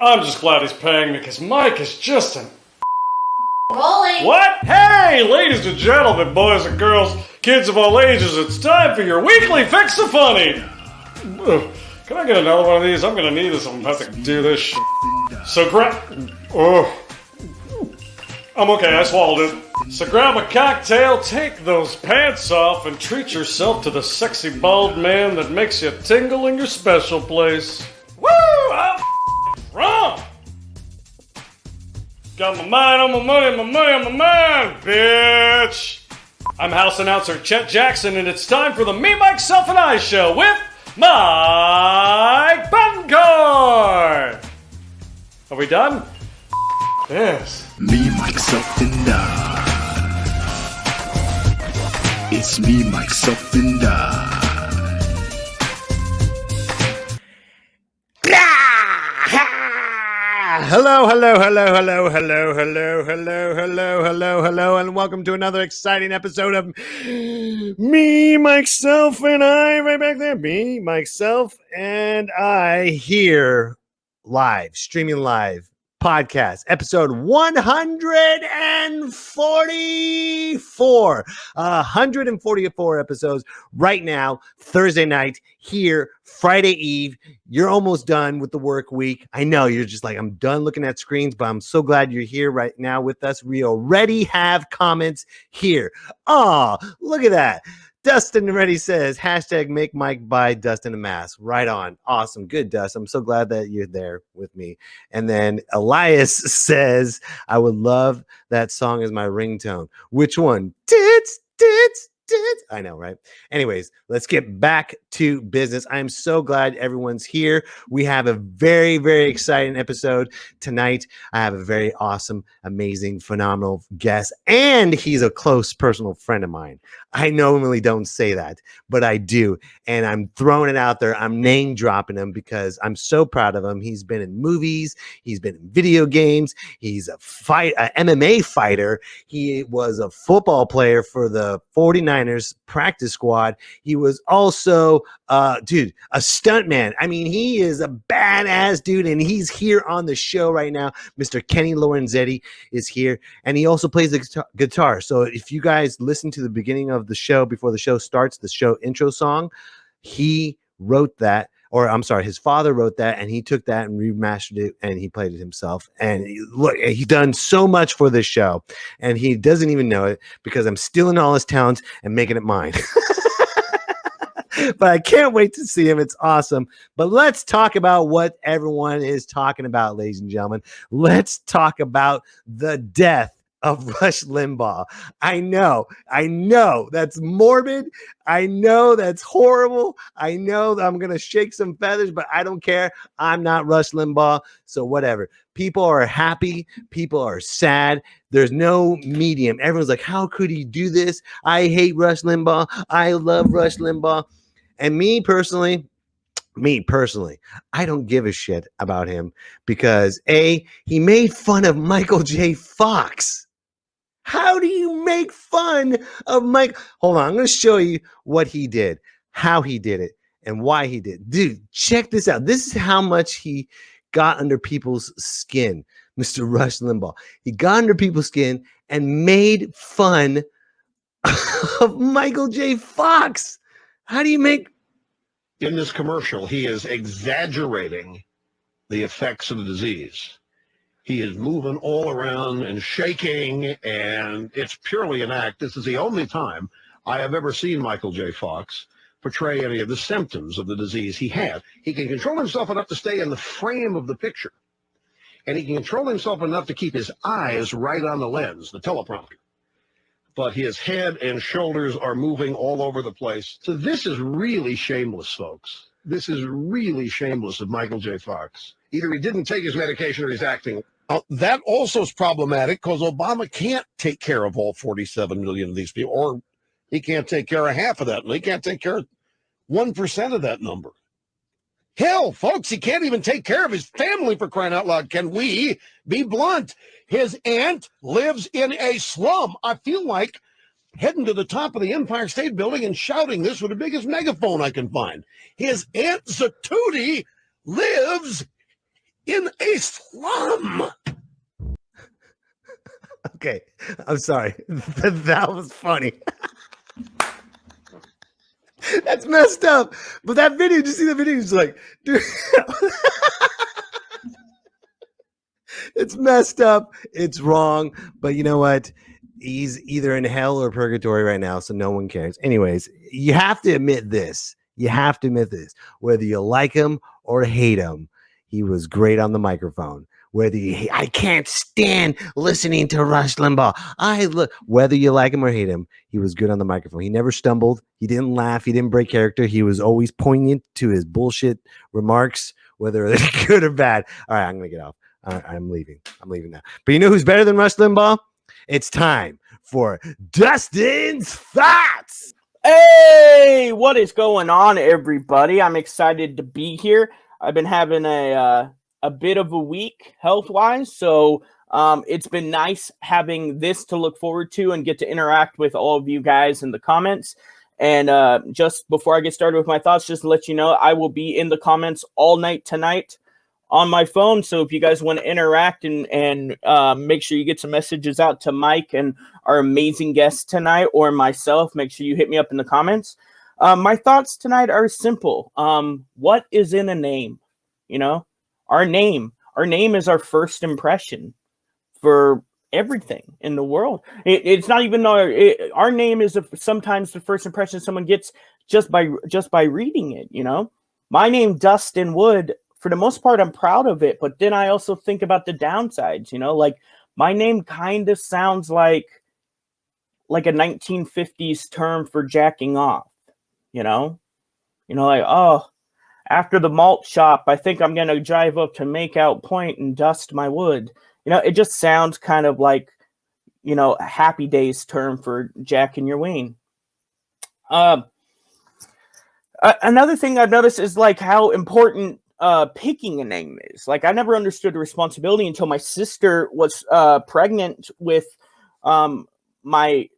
I'm just glad he's paying me because Mike is just an... Rolling. What? Hey, ladies and gentlemen, boys and girls, kids of all ages, it's time for your weekly Fix the Funny. Can I get another one of these? I'm gonna need this. I'm about to do this shit. So I'm okay, I swallowed it. So grab a cocktail, take those pants off, and treat yourself to the sexy bald man that makes you tingle in your special place. Woo! I'm drunk! Got my mind on my money, my money on my mind, bitch! I'm house announcer Chet Jackson, and it's time for the Me, Myself, and I show with Mike Buncore! Are we done? Yes. Me, myself, and I. It's me, myself, and I. Hello, and welcome to another exciting episode of Me, Myself, and I. Right back there. Me, Myself, and I here live, streaming live. Podcast episode 144 episodes right now, Thursday night here, Friday Eve. You're almost done with the work week. I know you're just like, I'm done looking at screens, but I'm so glad you're here right now with us. We already have comments here. Oh, look at that. Dustin already says, hashtag make Mike buy Dustin a mask. Right on. Awesome. Good, Dust. I'm so glad that you're there with me. And then Elias says, I would love that song as my ringtone. Which one? Tits. I know, right? Anyways, let's get back to business. I'm so glad everyone's here. We have a very, very exciting episode tonight. I have a very awesome, amazing, phenomenal guest, and he's a close personal friend of mine. I normally don't say that, but I do, and I'm throwing it out there. I'm name dropping him because I'm so proud of him. He's been in movies. He's been in video games. He's an MMA fighter. He was a football player for the 49ers practice squad. He was also a stunt man. I mean, he is a badass dude, and he's here on the show right now. Mr. Kenny Lorenzetti is here, and he also plays the guitar. So if you guys listen to the beginning of the show before the show starts, the show intro song, he wrote that. Or I'm sorry, his father wrote that, and he took that and remastered it, and he played it himself. And look, he's done so much for this show, and he doesn't even know it because I'm stealing all his talents and making it mine. But I can't wait to see him. It's awesome. But let's talk about what everyone is talking about, ladies and gentlemen. Let's talk about the death of Rush Limbaugh. I know that's morbid. I know that's horrible. I know that I'm going to shake some feathers, but I don't care. I'm not Rush Limbaugh. So whatever. People are happy. People are sad. There's no medium. Everyone's like, how could he do this? I hate Rush Limbaugh. I love Rush Limbaugh. And me personally, I don't give a shit about him because he made fun of Michael J. Fox. How do you make fun of Mike? Hold on. I'm going to show you what he did, how he did it, and why he did. Dude, check this out. This is how much he got under people's skin, Mr. Rush Limbaugh. He got under people's skin and made fun of Michael J. Fox. How do you make... In this commercial, he is exaggerating the effects of the disease. He is moving all around and shaking, and it's purely an act. This is the only time I have ever seen Michael J. Fox portray any of the symptoms of the disease he had. He can control himself enough to stay in the frame of the picture, and he can control himself enough to keep his eyes right on the lens, the teleprompter. But his head and shoulders are moving all over the place. So this is really shameless, folks. This is really shameless of Michael J. Fox. Either he didn't take his medication or he's acting. That also is problematic because Obama can't take care of all 47 million of these people, or he can't take care of half of that, and he can't take care of 1% of that number. Hell, folks, he can't even take care of his family, for crying out loud. Can we be blunt? His aunt lives in a slum. I feel like heading to the top of the Empire State Building and shouting this with the biggest megaphone I can find. His Aunt Zatootie lives in a slum. Okay, I'm sorry. That was funny. That's messed up. But that video, did you see the video? He's like, dude, it's messed up. It's wrong. But you know what? He's either in hell or purgatory right now, so no one cares. Anyways, you have to admit this. You have to admit this. Whether you like him or hate him, he was great on the microphone. I can't stand listening to Rush Limbaugh. Whether you like him or hate him, he was good on the microphone. He never stumbled. He didn't laugh. He didn't break character. He was always poignant to his bullshit remarks, whether they're good or bad. All right, I'm going to get off. I'm leaving. I'm leaving now. But you know who's better than Rush Limbaugh? It's time for Dustin's Thoughts. Hey, what is going on, everybody? I'm excited to be here. I've been having a bit of a week health-wise, so it's been nice having this to look forward to and get to interact with all of you guys in the comments. And just before I get started with my thoughts, just to let you know, I will be in the comments all night tonight on my phone. So if you guys want to interact and make sure you get some messages out to Mike and our amazing guest tonight, or myself, make sure you hit me up in the comments. My thoughts tonight are simple. What is in a name? You know, our name is our first impression for everything in the world. It's not even our name is sometimes the first impression someone gets just by reading it. You know, my name, Dustin Wood, for the most part, I'm proud of it. But then I also think about the downsides. You know, like my name kind of sounds like a 1950s term for jacking off. You know, like, oh, after the malt shop, I think I'm going to drive up to Makeout Point and dust my wood. You know, it just sounds kind of like, you know, a Happy Days term for jacking your wing. Another thing I've noticed is like how important picking a name is. Like, I never understood the responsibility until my sister was pregnant with my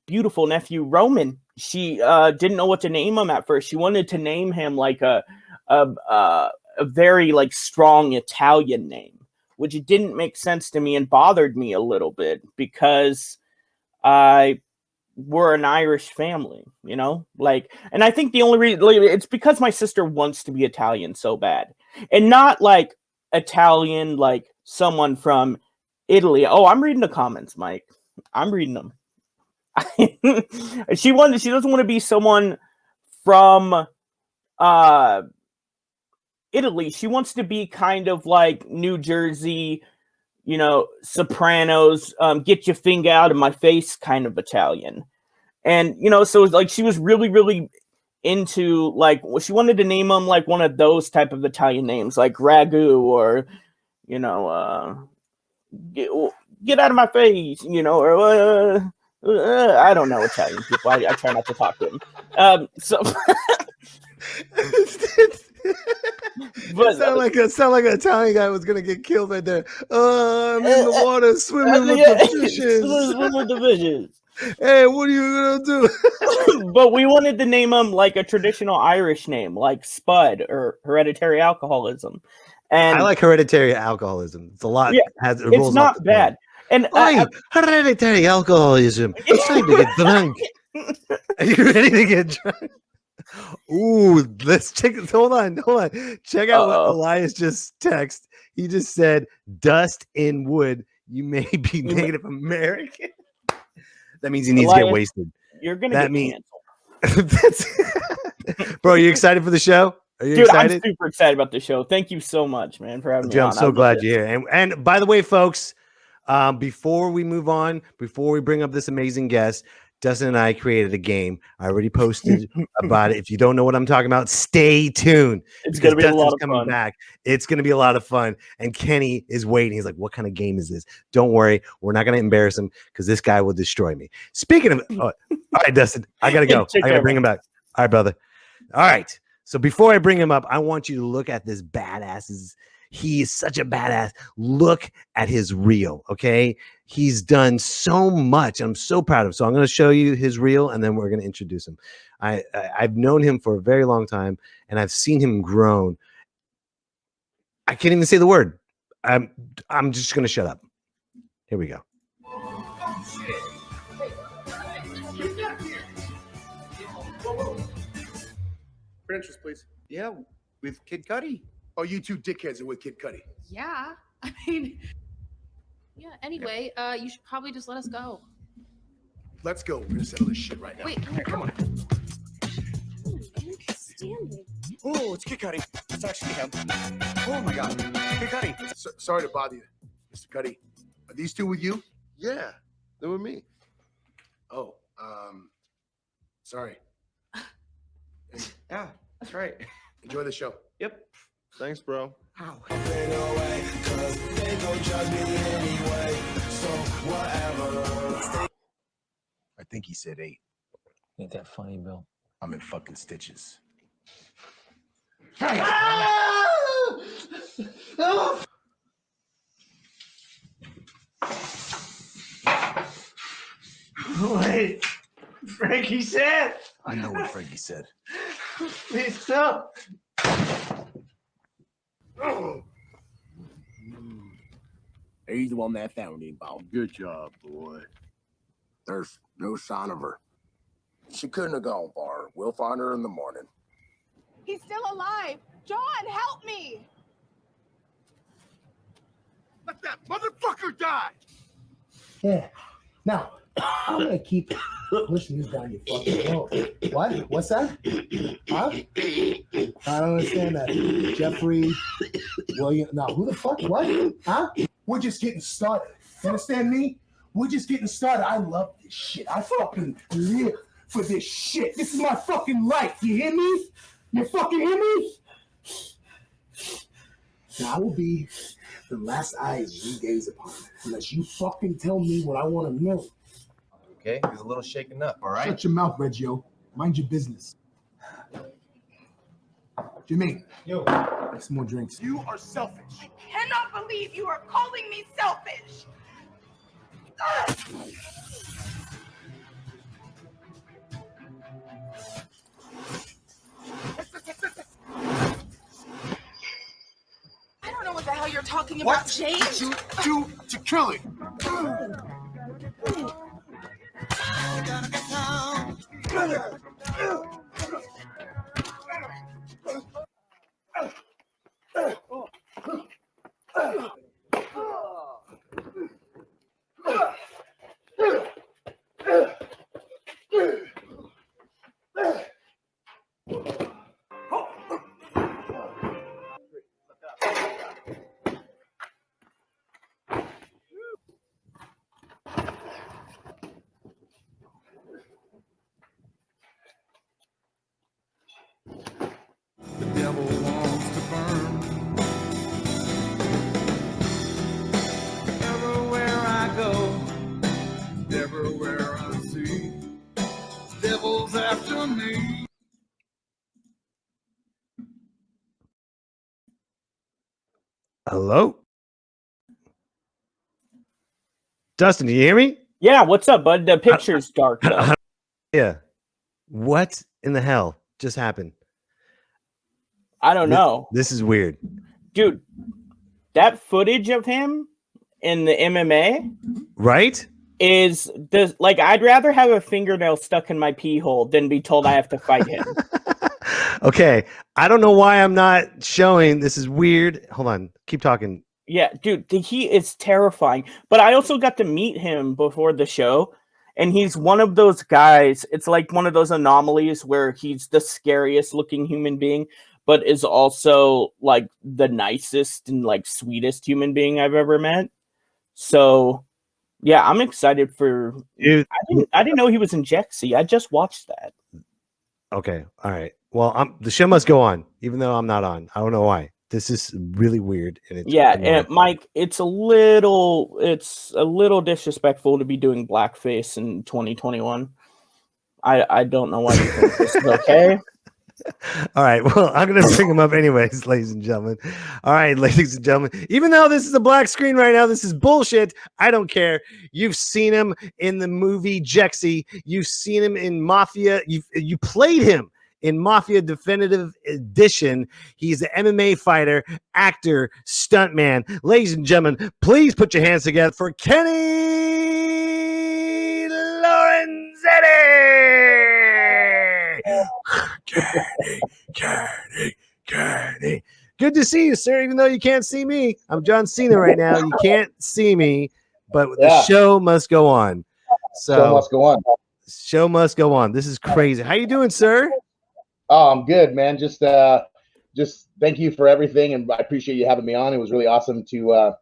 beautiful nephew, Roman. She didn't know what to name him at first. She wanted to name him like a very like strong Italian name, which didn't make sense to me and bothered me a little bit because we're an Irish family, you know, like, and I think the only reason it's because my sister wants to be Italian so bad, and not like Italian, like someone from Italy. Oh, I'm reading the comments, Mike. I'm reading them. She doesn't want to be someone from Italy. She wants to be kind of like New Jersey, you know, Sopranos, get your finger out of my face kind of Italian. And, you know, so like she was really, really into like, she wanted to name him like one of those type of Italian names, like Ragu, or, you know, get out of my face, you know, or I don't know Italian people. I try not to talk to them. So but sound like an Italian guy was gonna get killed right there. I'm in the water swimming with the fishes. Swimming with the fishes. Hey, what are you gonna do? But we wanted to name him like a traditional Irish name, like Spud or Hereditary Alcoholism. And I like Hereditary Alcoholism. It's a lot. Yeah, it rolls it's not bad. And Hereditary Alcoholism. It's time to get drunk. Are you ready to get drunk? Ooh, let's check. Hold on. Check out what Elias just texted. He just said, "Dustin Wood, you may be Native American." That means he needs to get wasted. You're gonna get canceled. Bro, are you excited for the show? Are you Dude, excited? I'm super excited about the show. Thank you so much, man, for having me on. I'm so glad you're here. And by the way, folks, before we move on, before we bring up this amazing guest, Dustin and I created a game. I already posted about it. If you don't know what I'm talking about, stay tuned. It's going to be Dustin's a lot of coming fun. back. It's going to be a lot of fun. And Kenny is waiting. He's like, what kind of game is this? Don't worry. We're not going to embarrass him because this guy will destroy me. Speaking of, all right, Dustin, I got to go. I got to bring him back. All right, brother. All right. So before I bring him up, I want you to look at this badass. He is such a badass. Look at his reel, okay? He's done so much. I'm so proud of him. So I'm going to show you his reel, and then we're going to introduce him. I've known him for a very long time, and I've seen him grown. I can't even say the word. I'm just gonna shut up. Here we go. Credentials, please. Yeah, with Kid Cudi. Oh, you two dickheads are with Kid Cudi. Yeah. I mean, yeah. Anyway, you should probably just let us go. Let's go. We're gonna settle this shit right now. Wait, Here, come on. Oh, it's Kid Cudi. It's actually him. Oh my God, Kid Cudi. Sorry to bother you, Mr. Cudi. Are these two with you? Yeah, they were me. Oh, sorry. Yeah, that's right. Enjoy the show. Yep. Thanks, bro. I think he said 8. Ain't that funny, Bill? I'm in fucking stitches. Wait, Frankie said. I know what Frankie said. Please stop. He's the one that found him, Bob. Good job, boy. There's no sign of her. She couldn't have gone far. We'll find her in the morning. He's still alive. John, help me. Let that motherfucker die! Yeah. Now, I'm gonna keep pushing this down your fucking throat. What? What's that? Huh? I don't understand that. Jeffrey, William. No, who the fuck? What? Huh? We're just getting started. You understand me? We're just getting started. I love this shit. I fucking live for this shit. This is my fucking life. You hear me? You fucking hear me? Now, I will be the last eyes you gaze upon, unless you fucking tell me what I want to know. Okay, he's a little shaken up, all right? Shut your mouth, Reggio. Mind your business. Jimmy. Yo. Make some more drinks. You are selfish. I cannot believe you are calling me selfish. I don't know what the hell you're talking about, James. To kill it. Hello? Dustin, do you hear me? Yeah, what's up, bud? The picture's dark. Though. Yeah. What in the hell just happened? I don't know. This is weird. Dude, that footage of him in the MMA, right? Is this like I'd rather have a fingernail stuck in my pee hole than be told I have to fight him. Okay. I don't know why I'm not showing. This is weird. Hold on. Keep talking. Yeah, dude, he is terrifying. But I also got to meet him before the show, and he's one of those guys. It's like one of those anomalies where he's the scariest looking human being, but is also like the nicest and like sweetest human being I've ever met. So yeah, I'm excited for. Dude. I didn't know he was in Jexi. I just watched that. Okay, all right. Well, the show must go on, even though I'm not on. I don't know why. This is really weird. And it's and Mike, it's a little disrespectful to be doing blackface in 2021. I don't know why you think this is okay. All right. Well, I'm going to bring him up anyways, ladies and gentlemen. All right, ladies and gentlemen. Even though this is a black screen right now, this is bullshit. I don't care. You've seen him in the movie Jexi. You've seen him in Mafia. You played him in Mafia Definitive Edition. He's an MMA fighter, actor, stuntman. Ladies and gentlemen, please put your hands together for Kenny Lorenzetti. Kenny. Good to see you, sir, even though you can't see me. I'm John Cena right now. You can't see me, but the show must go on. So show must go on. Show must go on. This is crazy. How you doing, sir? Oh, I'm good, man. Just thank you for everything, and I appreciate you having me on. It was really awesome to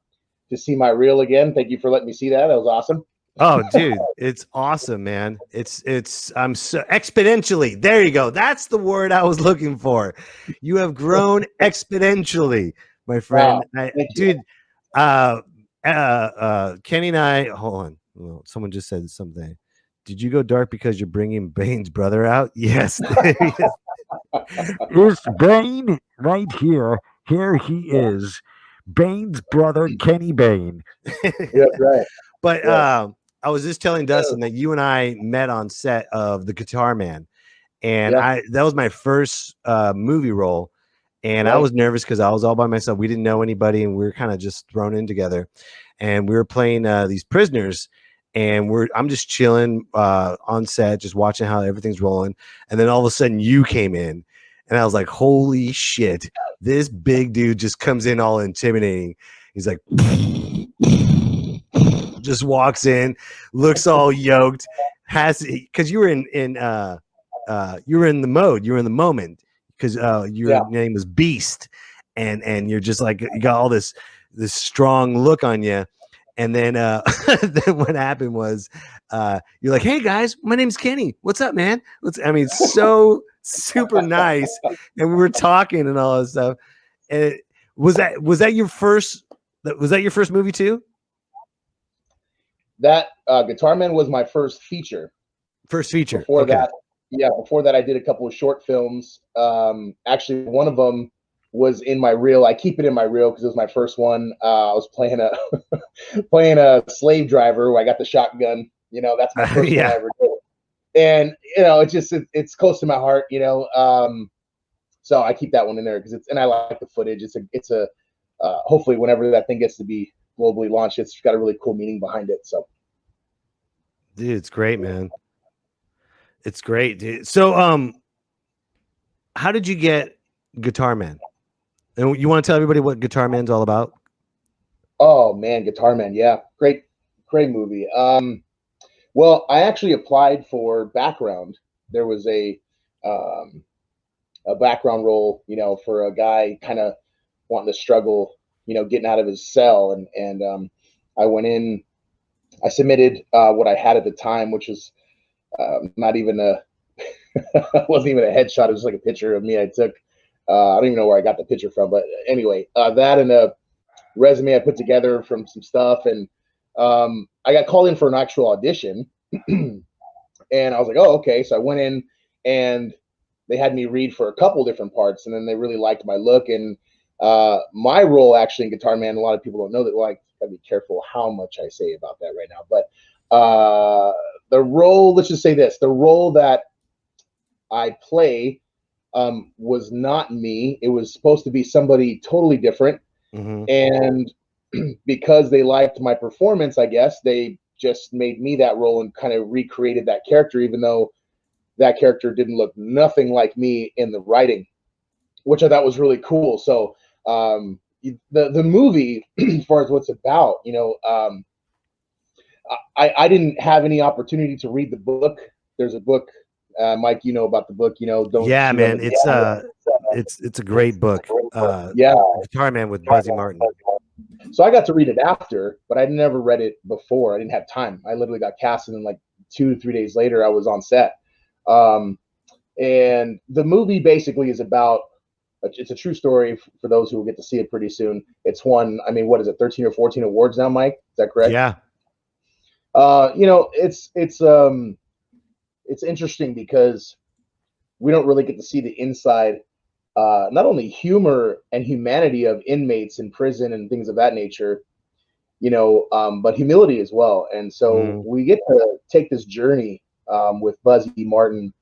see my reel again. Thank you for letting me see that. That was awesome. Oh, dude, it's awesome, man. I'm so exponentially. There you go. That's the word I was looking for. You have grown exponentially, my friend. Wow, Dude, Kenny and I, hold on. Well, someone just said something. Did you go dark because you're bringing Bane's brother out? Yes. It's Bane right here. Here he is. Bane's brother, Kenny Bane. Yeah, right. But I was just telling Dustin that you and I met on set of The Guitar Man, and that was my first movie role, and I was nervous because I was all by myself. We didn't know anybody, and we were kind of just thrown in together, and we were playing these prisoners, and I'm just chilling on set, just watching how everything's rolling, and then all of a sudden you came in, and I was like, holy shit, this big dude just comes in all intimidating. He's like just walks in, looks all yoked, because you were in the mode, you were in the moment, because your name was Beast, and you're just like, you got all this strong look on you, and then then what happened was you're like, hey guys, my name's Kenny, what's up, man? So super nice, and we were talking and all that stuff. And was that your first movie too? That Guitar Man was my first feature. Before that, I did a couple of short films. Actually, one of them was in my reel. I keep it in my reel because it was my first one. I was playing a slave driver where I got the shotgun. That's my first one I ever did. And it's close to my heart. So I keep that one in there because I like the footage. It's a hopefully whenever that thing gets to be globally launched, it's got a really cool meaning behind it. So, dude, it's great, man. It's great, dude. So, how did you get Guitar Man? And you want to tell everybody what Guitar Man's all about? Oh man, Guitar Man, yeah, great movie. Well, I actually applied for background. There was a background role, for a guy kind of wanting to struggle, getting out of his cell, and I went in. I submitted what I had at the time, which was not even wasn't even a headshot. It was like a picture of me I took. I don't even know where I got the picture from, but anyway, that and a resume I put together from some stuff, and I got called in for an actual audition, and I was like, oh, okay. So I went in, and they had me read for a couple different parts, and then they really liked my look. And my role actually in Guitar Man, a lot of people don't know that. Well, I gotta be careful how much I say about that right now. But the role, let's just say this: the role that I play was not me. It was supposed to be somebody totally different. Mm-hmm. And because they liked my performance, I guess they just made me that role and kind of recreated that character, even though that character didn't look nothing like me in the writing, which I thought was really cool. So the movie, as far as what's about, I didn't have any opportunity to read the book. There's a book, Mike, about the book, don't. Yeah, man, it's a great book. Guitar Man with Buzzy Martin. So I got to read it after, but I'd never read it before. I didn't have time. I literally got cast, and then like 2 to 3 days later, I was on set. And the movie basically is about, it's a true story for those who will get to see it pretty soon. It's won, what is it, 13 or 14 awards now, Mike? Is that correct? Yeah. It's interesting because we don't really get to see the inside, not only humor and humanity of inmates in prison and things of that nature, but humility as well. And so we get to take this journey with Buzzy Martin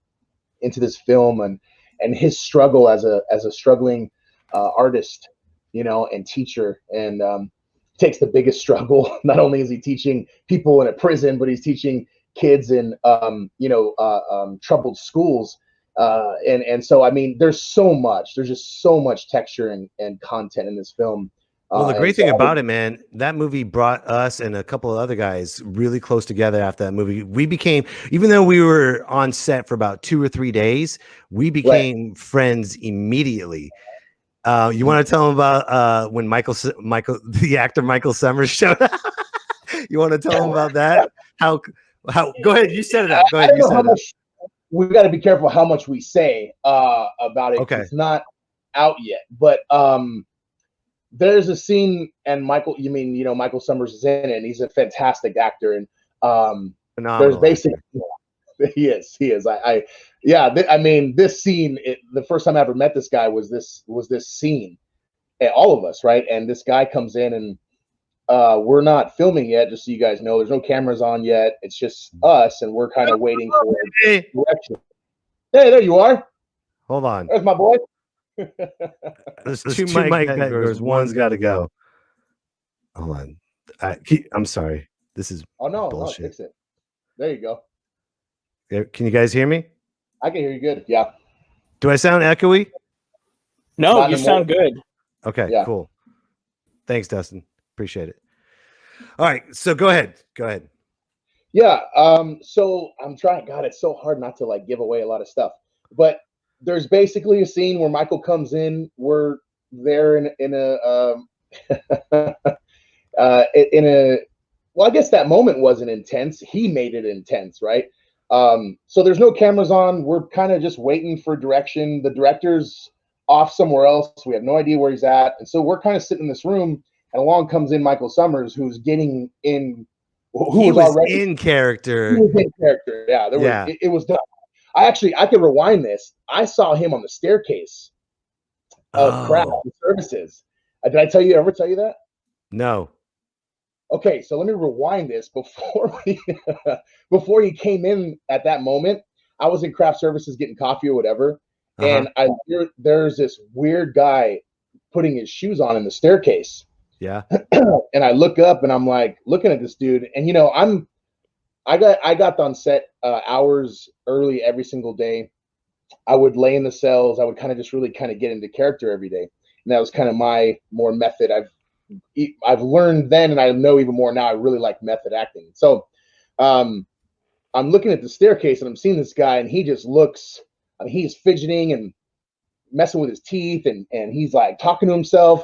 into this film, his struggle as a struggling artist, and teacher, and takes the biggest struggle. Not only is he teaching people in a prison, but he's teaching kids in troubled schools. And so, I mean, there's just so much texture and content in this film. Well, the great thing about it, man, that movie brought us and a couple of other guys really close together after that movie. We became, even though we were on set for about 2 or 3 days, we became friends immediately. You want to tell them about when the actor Michael Summers showed up? You want to tell them about that? How? Go ahead. You set it up. Go ahead. You set it up. We got to be careful how much we say about it. Okay. It's not out yet, but there's a scene, and Michael Summers is in it, and he's a fantastic actor, and there's basically he is. I mean, this scene, the first time I ever met this guy was this scene, and all of us, right? And this guy comes in, and we're not filming yet, just so you guys know. There's no cameras on yet. It's just us, and we're kind of waiting for direction. Hey, there you are. Hold on. There's my boy. There's two mic members. One's got to go. Hold on. I'm sorry. This is bullshit. Fix it. There you go. Can you guys hear me? I can hear you good. Yeah. Do I sound echoey? No, you sound good. Okay, cool. Thanks, Dustin. Appreciate it. All right, so go ahead. Yeah. So I'm trying. God, it's so hard not to give away a lot of stuff. But there's basically a scene where Michael comes in. We're there in a well, I guess that moment wasn't intense. He made it intense, right? So there's no cameras on. We're kind of just waiting for direction. The director's off somewhere else. We have no idea where he's at. And so we're kind of sitting in this room, and along comes in Michael Summers, who's getting in. He was already in character. He was in character. Yeah. It was done. I could rewind this. I saw him on the staircase of craft services. Did I ever tell you that? No. Okay, so let me rewind this. Before he came in at that moment, I was in craft services getting coffee or whatever, and there's this weird guy putting his shoes on in the staircase. Yeah. And I look up, and I'm like looking at this dude, and I got on set hours early every single day. I would lay in the cells. I would kind of just really kind of get into character every day, and that was kind of my more method. I've learned then, and I know even more now. I really like method acting. So I'm looking at the staircase, and I'm seeing this guy, and he just looks. I mean, he's fidgeting and messing with his teeth, and he's like talking to himself,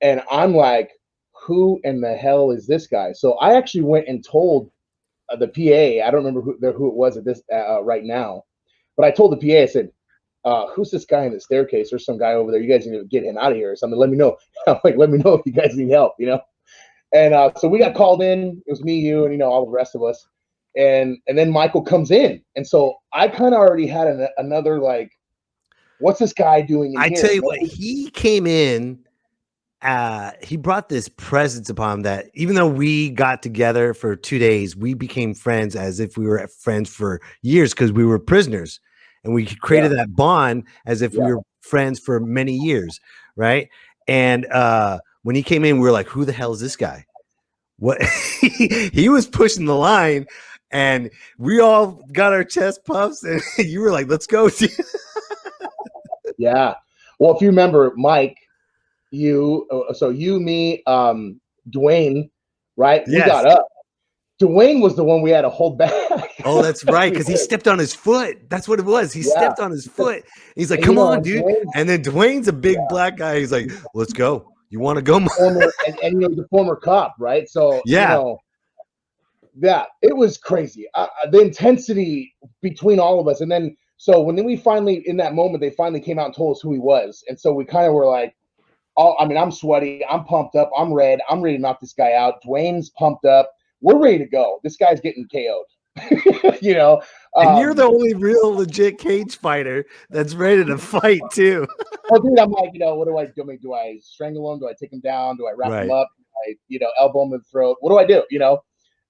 and I'm like, who in the hell is this guy? So I actually went and told the PA. I don't remember who it was at this right now, but I told the PA. I said, who's this guy in the staircase? There's some guy over there. You guys need to get him out of here or something. Let me know. I'm like, let me know if you guys need help, And so we got called in. It was me, you, and all the rest of us. And then Michael comes in, and so I kind of already had another what's this guy doing in here? Tell you what, he came in. He brought this presence upon him that even though we got together for 2 days, we became friends as if we were friends for years because we were prisoners. And we created that bond as if we were friends for many years, right? And when he came in, we were like, who the hell is this guy? What? He was pushing the line, and we all got our chest puffs, and you were like, let's go. Yeah. Well, if you remember, Mike, you, me, Dwayne, right? Yes. We got up. Dwayne was the one we had to hold back. Oh, that's right, because he stepped on his foot. That's what it was. He stepped on his foot. He's like, come on, dude. And then Dwayne's a big black guy. He's like, let's go. You want to go? And the former cop, right? So, it was crazy. The intensity between all of us. And then, so when we finally, in that moment, they finally came out and told us who he was. And so we kind of were like, I'm sweaty. I'm pumped up. I'm red. I'm ready to knock this guy out. Dwayne's pumped up. We're ready to go. This guy's getting KO'd. And you're the only real legit cage fighter that's ready to fight too. Well, dude, I'm like, what do I do? Do I strangle him? Do I take him down? Do I wrap him up? Do I, elbow him in the throat? What do I do?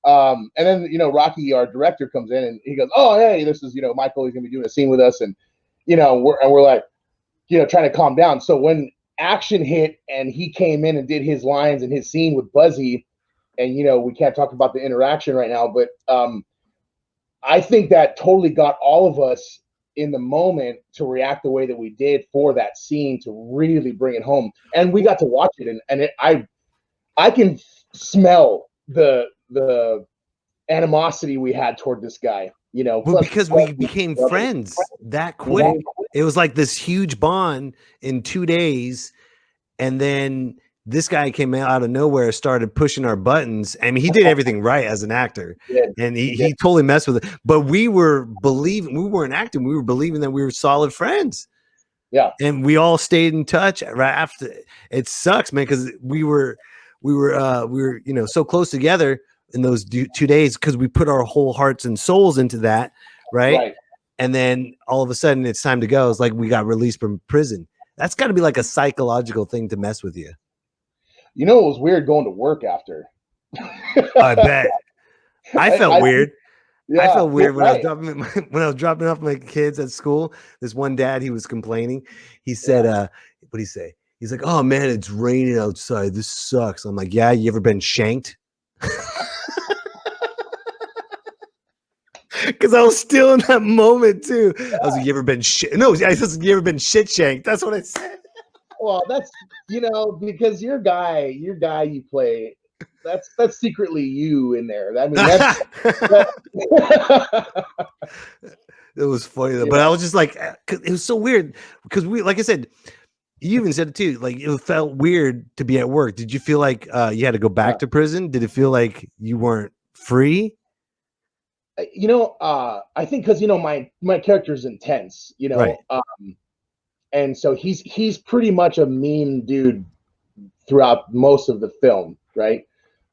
And then Rocky, our director, comes in and he goes, "Oh, hey, this is Michael. He's gonna be doing a scene with us." And we're like, trying to calm down. So when action hit and he came in and did his lines and his scene with Buzzy, and we can't talk about the interaction right now, but I think that totally got all of us in the moment to react the way that we did for that scene to really bring it home. And we got to watch it, and I can smell the animosity we had toward this guy. Well, because we became friends that quick. It was like this huge bond in 2 days, and then this guy came out of nowhere, started pushing our buttons. I mean, he did everything right as an actor, and he totally messed with it. But we weren't acting; we were believing that we were solid friends. Yeah, and we all stayed in touch right after. It sucks, man, because we were so close together in those 2 days because we put our whole hearts and souls into that, right? And then all of a sudden, it's time to go. It's like we got released from prison. That's got to be like a psychological thing to mess with you. It was weird going to work after. I bet. I felt weird. Yeah, I felt weird when right. I was dropping off my kids at school. This one dad, he was complaining. He said, "What'd he say?" He's like, "Oh man, it's raining outside. This sucks." I'm like, "Yeah, you ever been shanked?" Because I was still in that moment too. I was like, "You ever been shit?" No, I said, "You ever been shit shanked?" That's what I said. Well, that's because your guy you play, that's secretly you in there. I mean, it was funny though, but I was just like, it was so weird because like I said, you even said it too. Like it felt weird to be at work. Did you feel like you had to go back to prison? Did it feel like you weren't free? I think because my character's intense. Right. And so he's pretty much a mean dude throughout most of the film, right?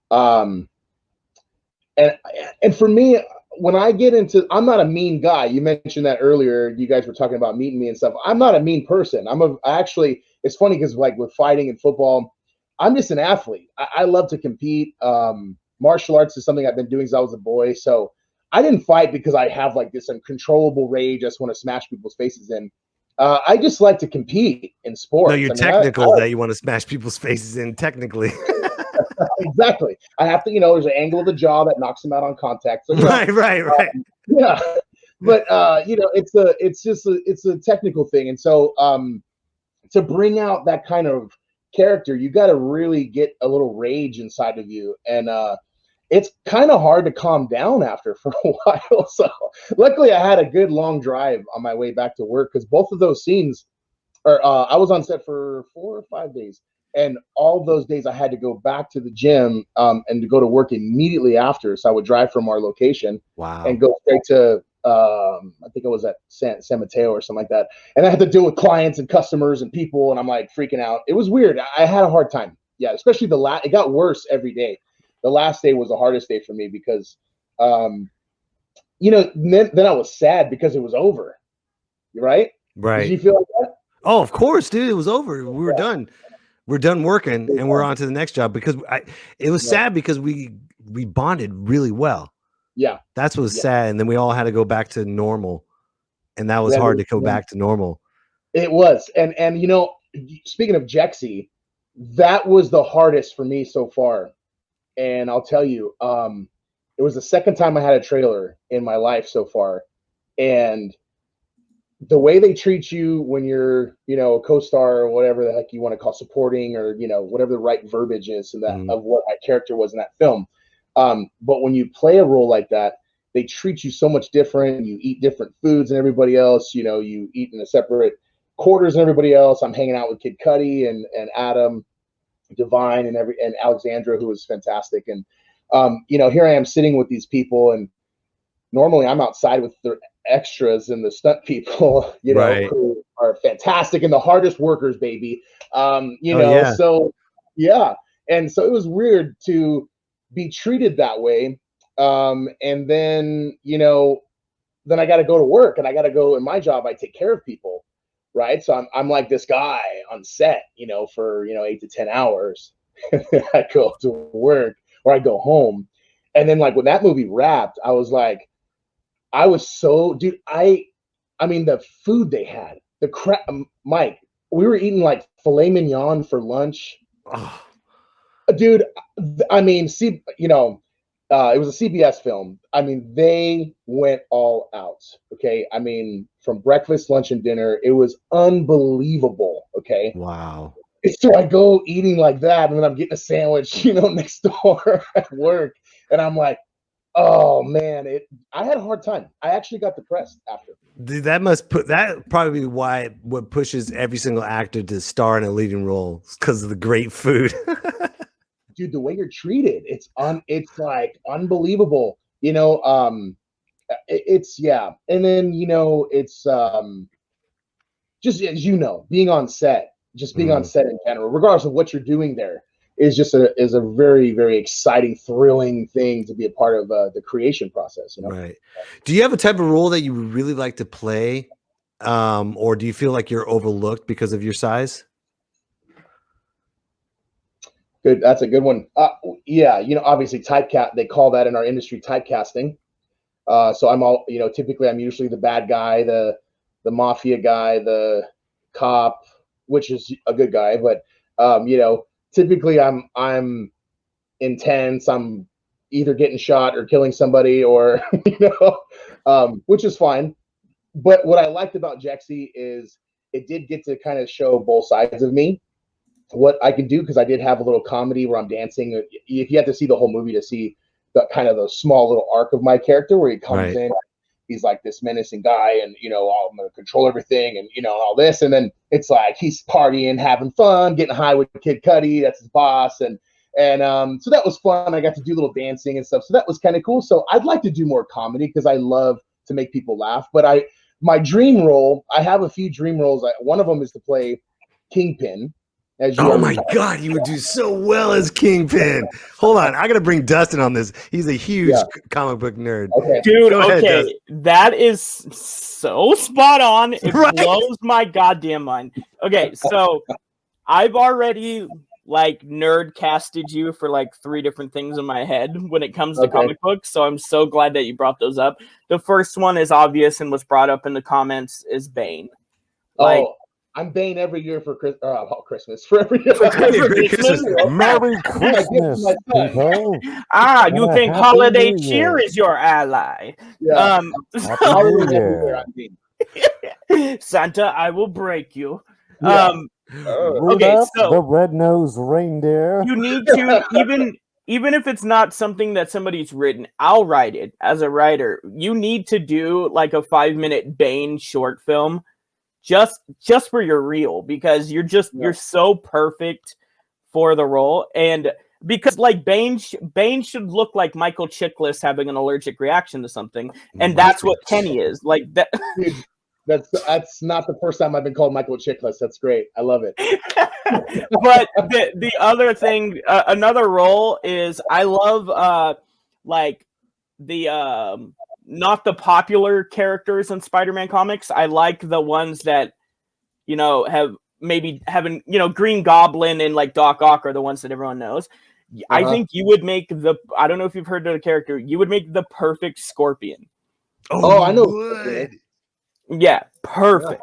And for me, when I get into, I'm not a mean guy. You mentioned that earlier. You guys were talking about meeting me and stuff. I'm not a mean person. Actually, it's funny because like with fighting and football, I'm just an athlete. I love to compete. Martial arts is something I've been doing since I was a boy. So I didn't fight because I have like this uncontrollable rage. I just want to smash people's faces in. I just like to compete in sports. No, you're technical that you want to smash people's faces in, technically. Exactly. I have to, there's an angle of the jaw that knocks them out on contact. So, right. Yeah. But, it's a technical thing. And so to bring out that kind of character, you got to really get a little rage inside of you. And it's kind of hard to calm down after for a while. So luckily I had a good long drive on my way back to work because both of those scenes I was on set for 4 or 5 days. And all those days I had to go back to the gym and to go to work immediately after. So I would drive from our location and go straight to, I think I was at San Mateo or something like that. And I had to deal with clients and customers and people. And I'm like freaking out. It was weird. I had a hard time. Yeah. Especially it got worse every day. The last day was the hardest day for me because, then I was sad because it was over. Right? Right. Did you feel like that? Oh, of course, dude. It was over. We were done. We're done working and we're on to the next job because it was sad because we bonded really well. Yeah. That's what was sad. And then we all had to go back to normal. And that was hard to go back to normal. It was. And speaking of Jexi, that was the hardest for me so far. And I'll tell you, it was the second time I had a trailer in my life so far. And the way they treat you when you're, a co-star or whatever the heck you want to call supporting or, whatever the right verbiage is of what my character was in that film. But when you play a role like that, they treat you so much different. You eat different foods than everybody else. You eat in a separate quarters than everybody else. I'm hanging out with Kid Cudi and Adam Devine and Alexandra, who was fantastic. And, here I am sitting with these people, and normally I'm outside with the extras and the stunt people, who are fantastic and the hardest workers, baby. So yeah. And so it was weird to be treated that way. And then, then I got to go to work and I got to go in my job. I take care of people. Right. So I'm like this guy on set, for, 8 to 10 hours. I go to work or I go home. And then like when that movie wrapped, I was like, dude, I mean, the food they had, Mike, we were eating like filet mignon for lunch. Oh. Dude, I mean, see, it was a CBS film. I mean, they went all out. Okay. I mean, from breakfast, lunch, and dinner, it was unbelievable. Okay. Wow. So I go eating like that, and then I'm getting a sandwich, next door at work. And I'm like, oh man, I had a hard time. I actually got depressed after. Dude, that probably why what pushes every single actor to star in a leading role because of the great food. Dude, the way you're treated, it's like unbelievable. It's yeah. And then it's just as being on set, on set in general, regardless of what you're doing there, is just a very, very exciting, thrilling thing to be a part of the creation process. Right. Do you have a type of role that you would really like to play, or do you feel like you're overlooked because of your size? Good. That's a good one. Yeah. Obviously typecast, they call that in our industry typecasting. So I'm typically I'm usually the bad guy, the mafia guy, the cop, which is a good guy, but typically I'm intense. I'm either getting shot or killing somebody or, which is fine. But what I liked about Jexi is it did get to kind of show both sides of me, what I can do, because I did have a little comedy where I'm dancing. If you have to see the whole movie to see the kind of the small little arc of my character where he comes in, he's like this menacing guy, and I'm gonna control everything, and all this, and then it's like he's partying, having fun, getting high with Kid Cudi, that's his boss, and so that was fun. I got to do a little dancing and stuff, so that was kind of cool. So I'd like to do more comedy because I love to make people laugh. But my dream role, I have a few dream roles. One of them is to play Kingpin. Oh my God, you would do so well as Kingpin. Hold on, I gotta bring Dustin on this. He's a huge comic book nerd. Okay. Dude, Go ahead, okay, Dustin. that is so spot on. It blows my goddamn mind. Okay, so I've already nerd casted you for 3 different things in my head when it comes to comic books. So I'm so glad that you brought those up. The first one is obvious and was brought up in the comments is Bane. I'm Bane every year for Christmas. For every year. Merry Christmas. You think Holiday Cheer is your ally? Yeah. Santa, I will break you. Yeah. Okay, so the red-nosed reindeer. You need to even if it's not something that somebody's written, I'll write it as a writer. You need to do a 5-minute Bane short film. Just for your reel, because you're so perfect for the role, and because Bane should look like Michael Chiklis having an allergic reaction to something, and that's what Kenny is that. That's not the first time I've been called Michael Chiklis. That's great. I love it. But the other thing, another role is I love not the popular characters in Spider-Man comics. I like the ones that, have maybe having, Green Goblin and Doc Ock are the ones that everyone knows. I think you would make I don't know if you've heard of the character, you would make the perfect Scorpion. Oh, I know. Yeah, perfect.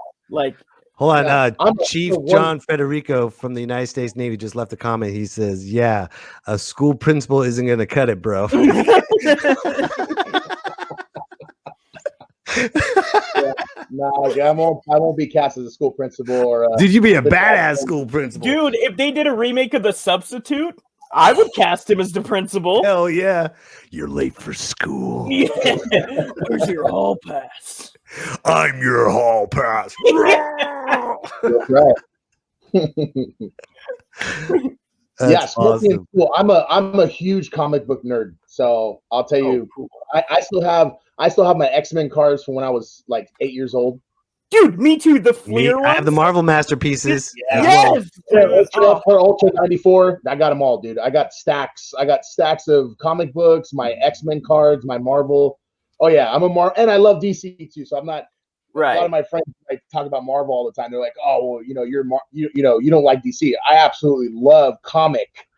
Hold on, Chief John Federico from the United States Navy just left a comment. He says, "Yeah, a school principal isn't going to cut it, bro." I won't be cast as a school principal or. Dude, you'd be a badass school principal. Dude, if they did a remake of The Substitute, I would cast him as the principal. Hell yeah! You're late for school. Yeah. Where's your hall pass? I'm your hall pass. That's right. Yeah, Scorpion's awesome. Cool. I'm a huge comic book nerd, so I'll tell you, cool. I still have my X-Men cards from when I was 8 years old. Dude, me too. The Fleer ones. I have the Marvel masterpieces. Yes. Ultra 94. I got them all, dude. I got stacks of comic books, my X-Men cards, my Marvel. Oh yeah, I'm a Marvel, and I love DC too. So I'm not. Right. A lot of my friends talk about Marvel all the time. They're like, "Oh, well, you don't like DC." I absolutely love comic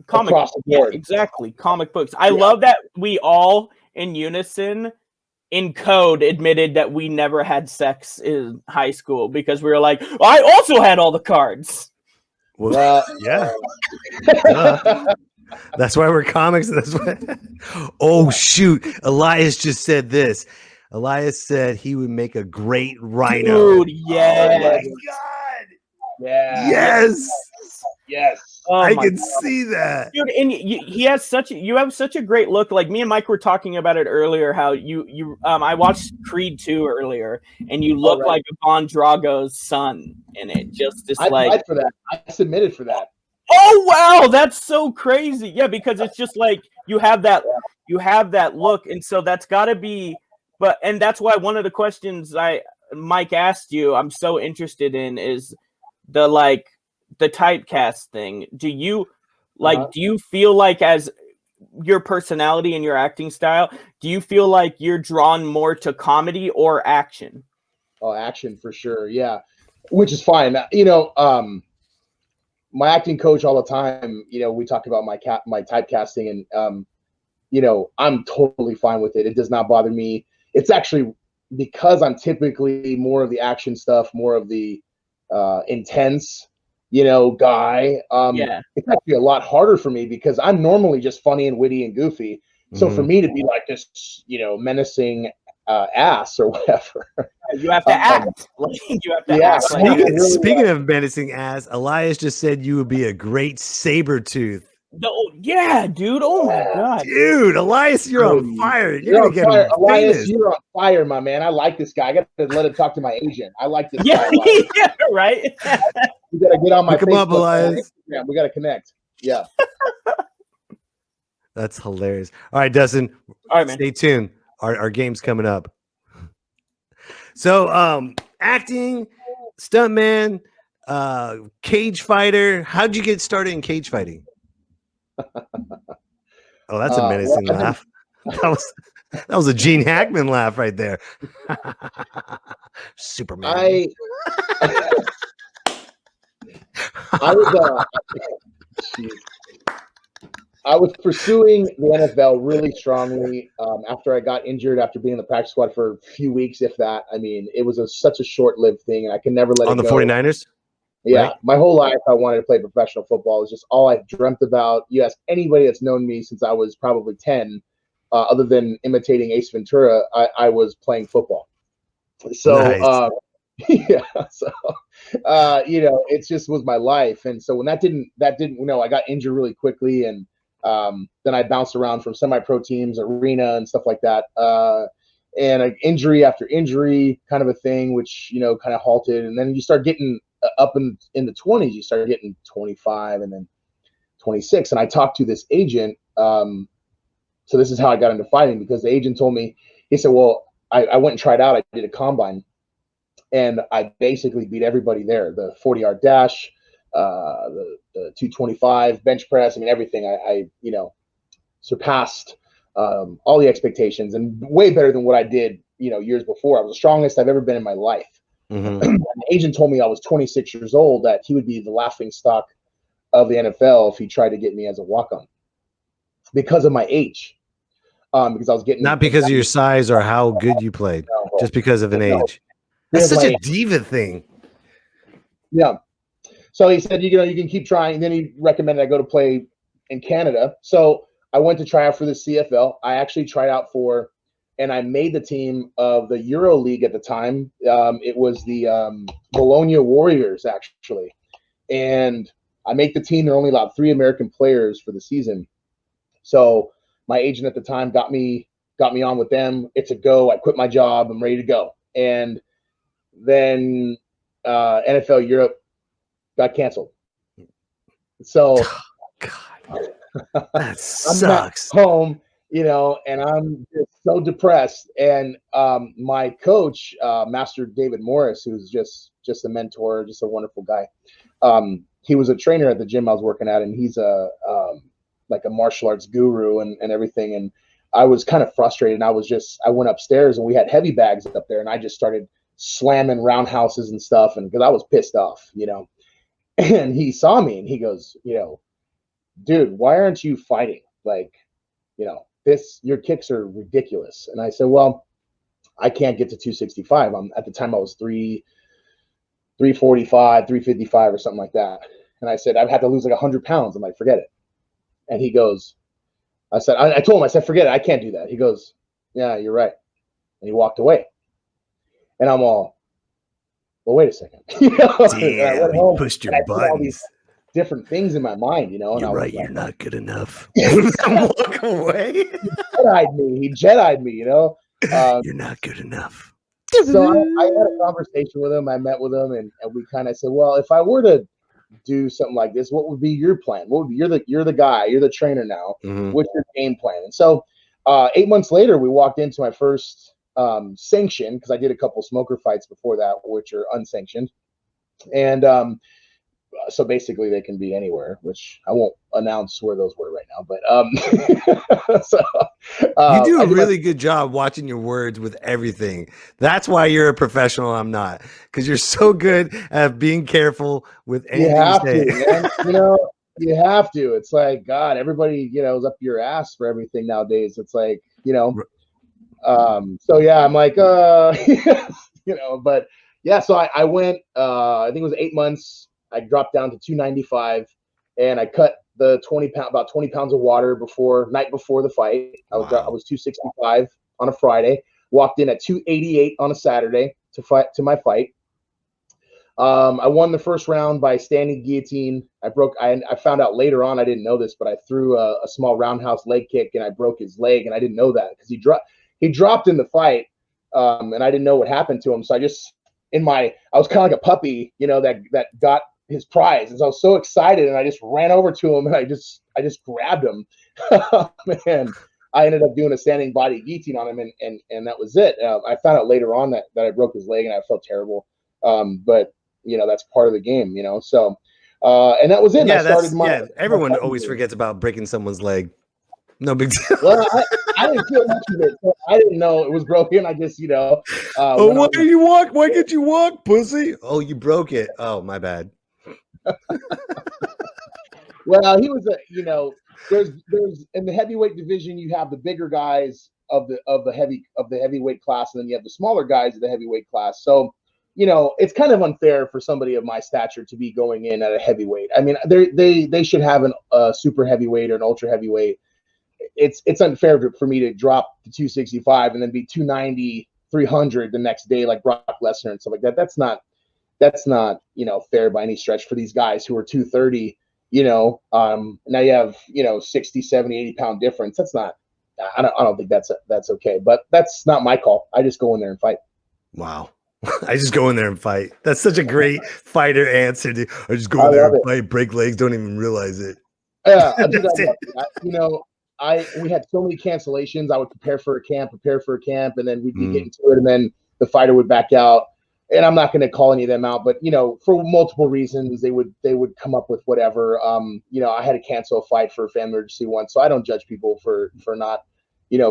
across the board. Yeah, exactly, comic books. I love that we all in unison in code admitted that we never had sex in high school because we were like, I also had all the cards. Well, yeah. That's why we're comics. That's why. Oh shoot! Elias just said this. Elias said he would make a great rhino. Dude, yes. Oh my god! Yeah. Yes. Yes. Oh I my can God. see that. Dude, and he has you have such a great look. Like me and Mike were talking about it earlier. How you I watched Creed 2 earlier, and you look like Von Drago's son in it. Just this I applied for that. I submitted for that. Oh wow, that's so crazy. Yeah, because it's just like you have that look, and so that's got to be. And that's why one of the questions Mike asked you, I'm so interested in, is the typecast thing. Do you do you feel like, as your personality and your acting style, do you feel like you're drawn more to comedy or action? Oh, action for sure. Yeah, which is fine. My acting coach all the time, we talk about my typecasting, and I'm totally fine with it. It does not bother me. It's actually because I'm typically more of the action stuff, more of the intense, guy. It's actually a lot harder for me because I'm normally just funny and witty and goofy. So for me to be like this, menacing ass or whatever, you have to act. You have to act. Speaking of menacing ass, Elias just said you would be a great saber tooth. Yeah, dude. Oh my god, dude, Elias, you're on fire. You're gonna get fire. Elias, famous. you're on fire, my man. I like this guy. I got to let him talk to my agent. I like this guy. Yeah, right. You gotta get on my Look him up, Elias. Instagram. We gotta connect. Yeah. That's hilarious. All right, Dustin. All right, man. Stay tuned. Our game's coming up. So, acting, stuntman, cage fighter. How'd you get started in cage fighting? Oh, that's a menacing laugh. That was a Gene Hackman laugh right there. Superman. I was pursuing the NFL really strongly after I got injured after being in the practice squad for a few weeks, if that. I mean, it was such a short-lived thing, and I can never let it go. On the 49ers? Yeah, right? My whole life I wanted to play professional football. It was just all I've dreamt about. You ask anybody that's known me since I was probably 10, other than imitating Ace Ventura, I was playing football. So, Nice. it just was my life. And so when that didn't, I got injured really quickly, and then I bounced around from semi-pro teams, arena, and stuff like that. And injury after injury, kind of a thing, which kind of halted. And then you start getting up in the 20s, you start getting 25 and then 26. And I talked to this agent. So this is how I got into fighting, because the agent told me, he said, well, I went and tried out. I did a combine, and I basically beat everybody there. The 40-yard dash, the 225 bench press. I mean, everything. I surpassed all the expectations, and way better than what I did, years before. I was the strongest I've ever been in my life. Mm-hmm. The agent told me I was 26 years old, that he would be the laughing stock of the NFL if he tried to get me as a walk-on because of my age. Because I was getting, not because of your size or how good you played, just because of an age. That's such a diva thing. Yeah. So he said, you can keep trying. And then he recommended I go to play in Canada. So I went to try out for the CFL. I actually tried out for, and I made the team of the Euro League at the time. It was the Bologna Warriors, actually. And I make the team. There are only allowed 3 American players for the season. So my agent at the time got me on with them. It's a go. I quit my job. I'm ready to go. And then NFL Europe got canceled. So that sucks. I'm at home, and I'm just so depressed. And my coach, Master David Morris, who's just a mentor, just a wonderful guy. He was a trainer at the gym I was working at, and he's like a martial arts guru and everything. And I was kind of frustrated, and I went upstairs, and we had heavy bags up there, and I just started slamming roundhouses and stuff. And because I was pissed off, and he saw me, and he goes, dude, why aren't you fighting? Like, your kicks are ridiculous. And I said, well, I can't get to 265. At the time I was 345, 355 or something like that. And I said, I've had to lose like 100 pounds. I'm like, forget it. And he goes, I told him, I said, forget it. I can't do that. He goes, yeah, you're right. And he walked away. And I'm all, well, wait a second. Damn, you pushed your buttons. Different things in my mind, and you're I was right. like, You're not good enough. Walk away. He Jedi'd me, You're not good enough. So I had a conversation with him. I met with him, and we kind of said, well, if I were to do something like this, what would be your plan? What would be, you're the guy, you're the trainer now. What's your game plan? And so 8 months later, we walked into my first sanction, because I did a couple smoker fights before that, which are unsanctioned. And so basically they can be anywhere, which I won't announce where those were right now, but you do a really good job watching your words with everything. That's why you're a professional. I'm not, because you're so good at being careful with anything you have you say. to, man. You have to. It's like, God, everybody, is up your ass for everything nowadays. It's like, so yeah, I'm like, but yeah, so I went, I think it was 8 months. I dropped down to 295, and I cut the about 20 pounds of water night before the fight. I was 265 on a Friday. Walked in at 288 on a Saturday to my fight. I won the first round by standing guillotine. I found out later on, I didn't know this, but I threw a small roundhouse leg kick and I broke his leg, and I didn't know that because he dropped in the fight, and I didn't know what happened to him. So I was kind of like a puppy, that got his prize, and so I was so excited, and I just ran over to him, and I just grabbed him. Man, I ended up doing a standing body guillotine on him, and that was it. I found out later on that I broke his leg, and I felt terrible. But that's part of the game, So, and that was it. Yeah, everyone always forgets about breaking someone's leg. No big deal. Well, I didn't feel much of it. So I didn't know it was broken. I just, why did you walk? Why can't you walk, pussy? Oh, you broke it. Oh, my bad. Well, he was there's in the heavyweight division, you have the bigger guys of the heavyweight class, and then you have the smaller guys of the heavyweight class. So, it's kind of unfair for somebody of my stature to be going in at a heavyweight. I mean, they should have a super heavyweight or an ultra heavyweight. It's unfair for me to drop to 265 and then be 290, 300 the next day like Brock Lesnar and stuff like that. That's not fair by any stretch for these guys who are 230. Now you have 60, 70, 80 pound difference. That's not. I don't think that's okay. But that's not my call. I just go in there and fight. Wow. I just go in there and fight. That's such a great fighter answer. Dude. I just go in there and fight, break legs, don't even realize it. Yeah, we had so many cancellations. I would prepare for a camp, and then we'd be getting to it, and then the fighter would back out. And I'm not going to call any of them out, but for multiple reasons, they would come up with whatever. I had to cancel a fight for a family emergency once, so I don't judge people for not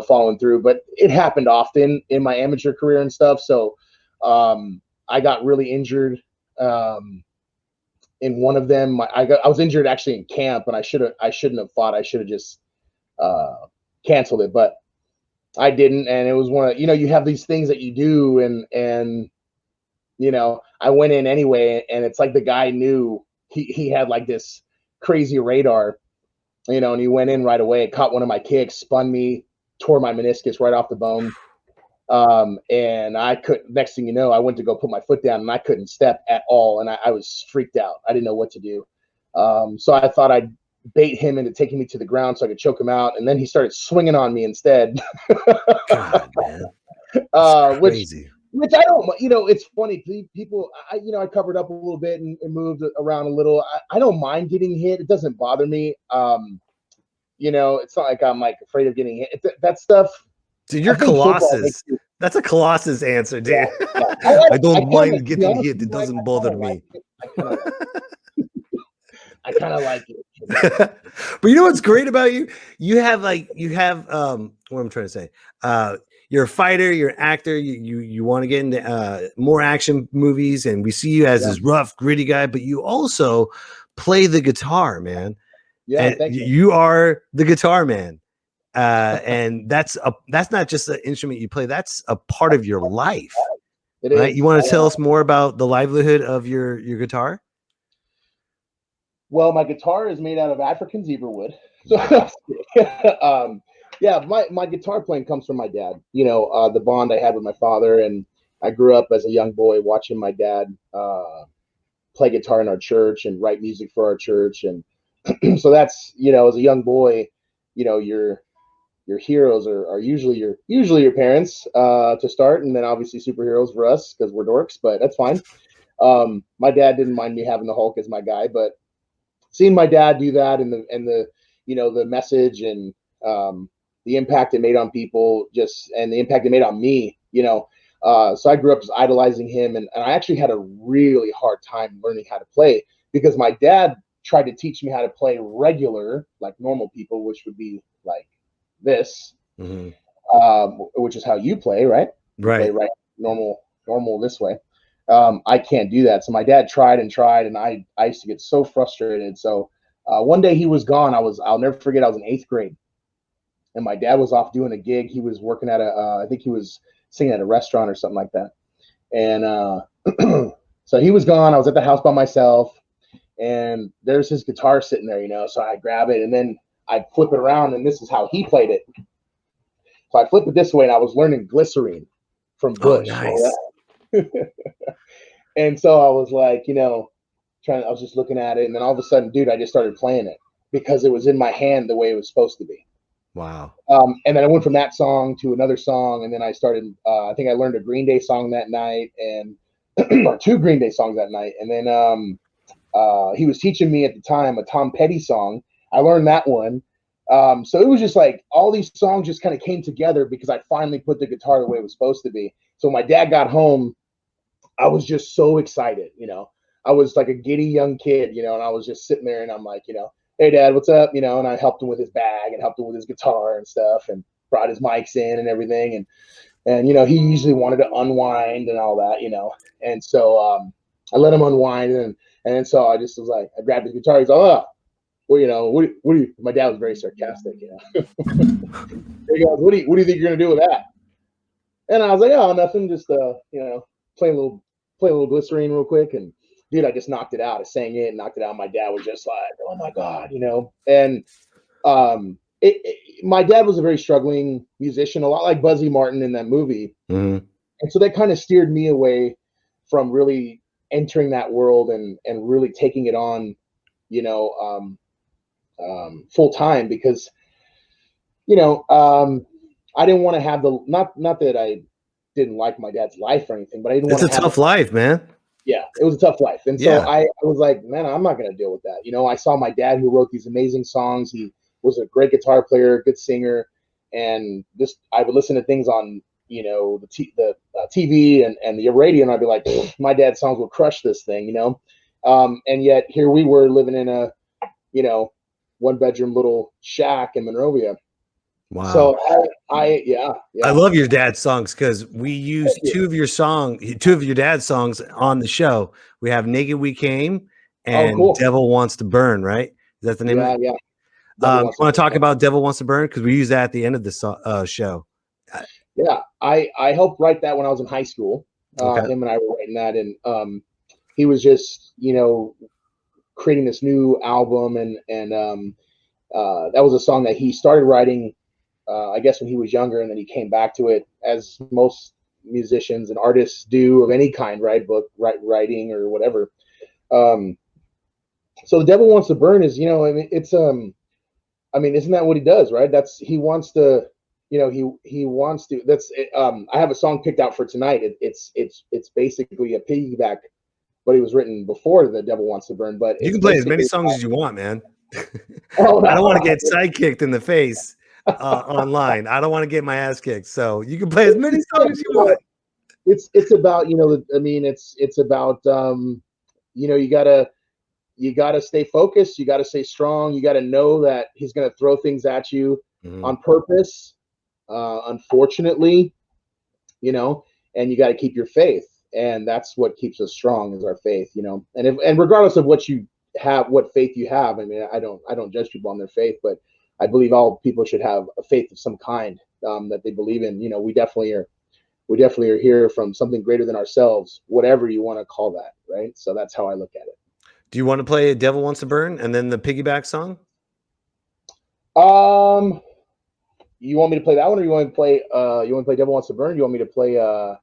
following through. But it happened often in my amateur career and stuff. So I got really injured in one of them. I was injured actually in camp, and I shouldn't have fought. I should have just canceled it, but I didn't. And it was one of, you have these things that you do, and I went in anyway, and it's like the guy knew he had like this crazy radar, and he went in right away, caught one of my kicks, spun me, tore my meniscus right off the bone. And I couldn't, next thing you know, I went to go put my foot down and I couldn't step at all. And I was freaked out. I didn't know what to do. So I thought I'd bait him into taking me to the ground so I could choke him out. And then he started swinging on me instead. God, man. Which I don't, it's funny. People, I covered up a little bit and moved around a little. I don't mind getting hit. It doesn't bother me. It's not like I'm like afraid of getting hit. That stuff. Dude, you're Colossus. That's a Colossus answer, dude. Yeah. I don't mind getting hit. It doesn't bother me. I kind of like it. But you know what's great about you? You have what I'm trying to say. You're a fighter, you're an actor, you want to get into more action movies, and we see you as this rough, gritty guy, but you also play the guitar, man. Yeah, thank you. You are the guitar man. And that's not just an instrument you play, that's a part of your life. It right? is. You want to tell us more about the livelihood of your guitar? Well, my guitar is made out of African zebra wood. So, yeah, my guitar playing comes from my dad. You know, the bond I had with my father, and I grew up as a young boy watching my dad play guitar in our church and write music for our church, and so that's, you know, as a young boy, you know, your heroes are usually your parents to start, and then obviously superheroes for us because we're dorks, but that's fine. My dad didn't mind me having the Hulk as my guy, but seeing my dad do that and the you know, the message and the impact it made on people, and the impact it made on me, you know. So I grew up just idolizing him, and I actually had a really hard time learning how to play because my dad tried to teach me how to play regular, like normal people, which would be like this, which is how you play, right? Right. You play right, normal this way. I can't do that. So my dad tried, and I used to get so frustrated. So one day he was gone. I'll never forget, I was in 8th grade, and my dad was off doing a gig. He was working at I think he was singing at a restaurant or something like that. And so he was gone. I was at the house by myself, and there's his guitar sitting there, you know. So I grab it, and then I flip it around, and this is how he played it. So I flip it this way, and I was learning Glycerine from Bush. Oh, nice. And so I was like, you know, I was just looking at it, and then all of a sudden, dude, I just started playing it because it was in my hand the way it was supposed to be. Wow. And then I went from that song to another song, and then I started, I think I learned a Green Day song that night, and or 2 Green Day songs that night. And then he was teaching me at the time a Tom Petty song. I learned that one. So it was just like all these songs just kind of came together because I finally put the guitar the way it was supposed to be. So when my dad got home, I was just so excited, you know. I was like a giddy young kid, you know, and I was just sitting there, and I'm like, you know, hey, Dad, what's up? You know, and I helped him with his bag and helped him with his guitar and stuff, and brought his mics in and everything. And you know, he usually wanted to unwind and all that, you know. And so I let him unwind, and so I just was like, I grabbed his guitar. He's like, oh, well, you know, what do you? My dad was very sarcastic, you know. He goes, what do you think you're gonna do with that? And I was like, oh, nothing, just you know, play a little Glycerine real quick. And dude, I just knocked it out. I sang it and knocked it out. My dad was just like, oh my God, you know. And my dad was a very struggling musician, a lot like Buzzy Martin in that movie. Mm-hmm. And so that kind of steered me away from really entering that world and really taking it on, you know, full time, because, you know, I didn't want to have not that I didn't like my dad's life or anything, but I didn't want to have It's a tough life, man. Yeah, it was a tough life. And so I was like, man, I'm not going to deal with that. You know, I saw my dad who wrote these amazing songs. He was a great guitar player, good singer. And I would listen to things on, you know, the TV and the radio, and I'd be like, my dad's songs will crush this thing, you know? And yet here we were living in a, you know, 1-bedroom little shack in Monrovia. Wow. So I love your dad's songs because we used 2 of your dad's songs on the show. We have Naked We Came and cool. Devil Wants to Burn, right? Is that the name of it? Yeah. You want to talk about Devil Wants to Burn? Because we use that at the end of the show. Yeah, I helped write that when I was in high school. Okay. Him and I were writing that, and he was just, you know, creating this new album, and that was a song that he started writing, I guess, when he was younger, and then he came back to it, as most musicians and artists do of any kind, right? Writing or whatever. So The Devil Wants to Burn is, you know, I mean, it's I mean, isn't that what he does, right? He wants to, you know, he wants to. I have a song picked out for tonight. It's basically a piggyback, but it was written before The Devil Wants to Burn. But you can play as many songs as you want, man. Oh, no, I don't want to get sidekicked in the face online. I don't want to get my ass kicked. So you can play as many songs as you want. It's about, you know, I mean, it's about, you know, you gotta stay focused. You gotta stay strong. You gotta know that he's gonna throw things at you on purpose. Unfortunately, you know, and you got to keep your faith, and that's what keeps us strong, is our faith, you know. And regardless of what you have, what faith you have, I mean, I don't judge people on their faith, but I believe all people should have a faith of some kind that they believe in. You know, we definitely are here from something greater than ourselves, whatever you want to call that, right? So that's how I look at it. Do you want to play Devil Wants to Burn and then the piggyback song? You want me to play that one, or you want to play Devil Wants to Burn? You want me to play the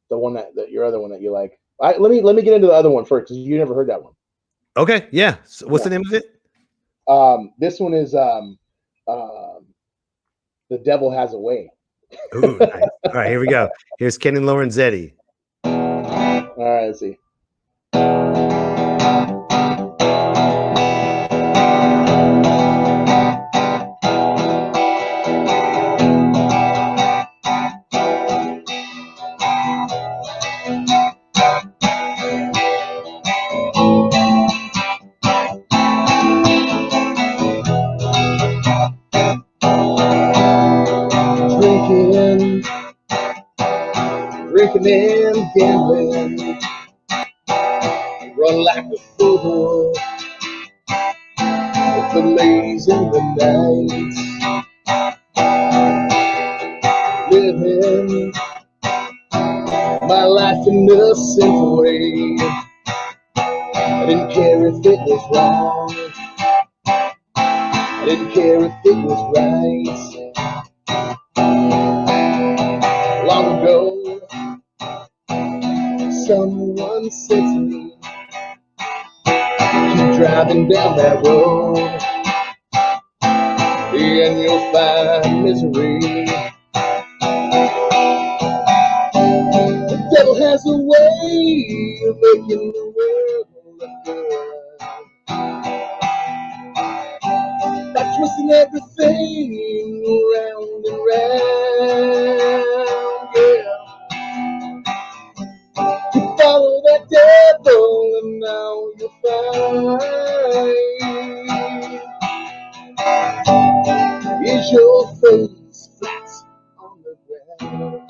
one that your other one that you like? Let me get into the other one first, because you never heard that one. Okay, yeah. So what's the name of it? This one is The Devil Has a Way. Ooh, nice. All right, here we go. Here's Ken and Lorenzetti. All right, let's see. Drinking and gambling, run like a fool with the ladies in the night, living my life in a simple way. I didn't care if it was wrong, I didn't care if it was right. Long ago, someone said to me, keep driving down that road and you'll find misery. The devil has a way of making the world look good by twisting everything around and round, yeah. You follow that devil and now you find is your face flat on the ground.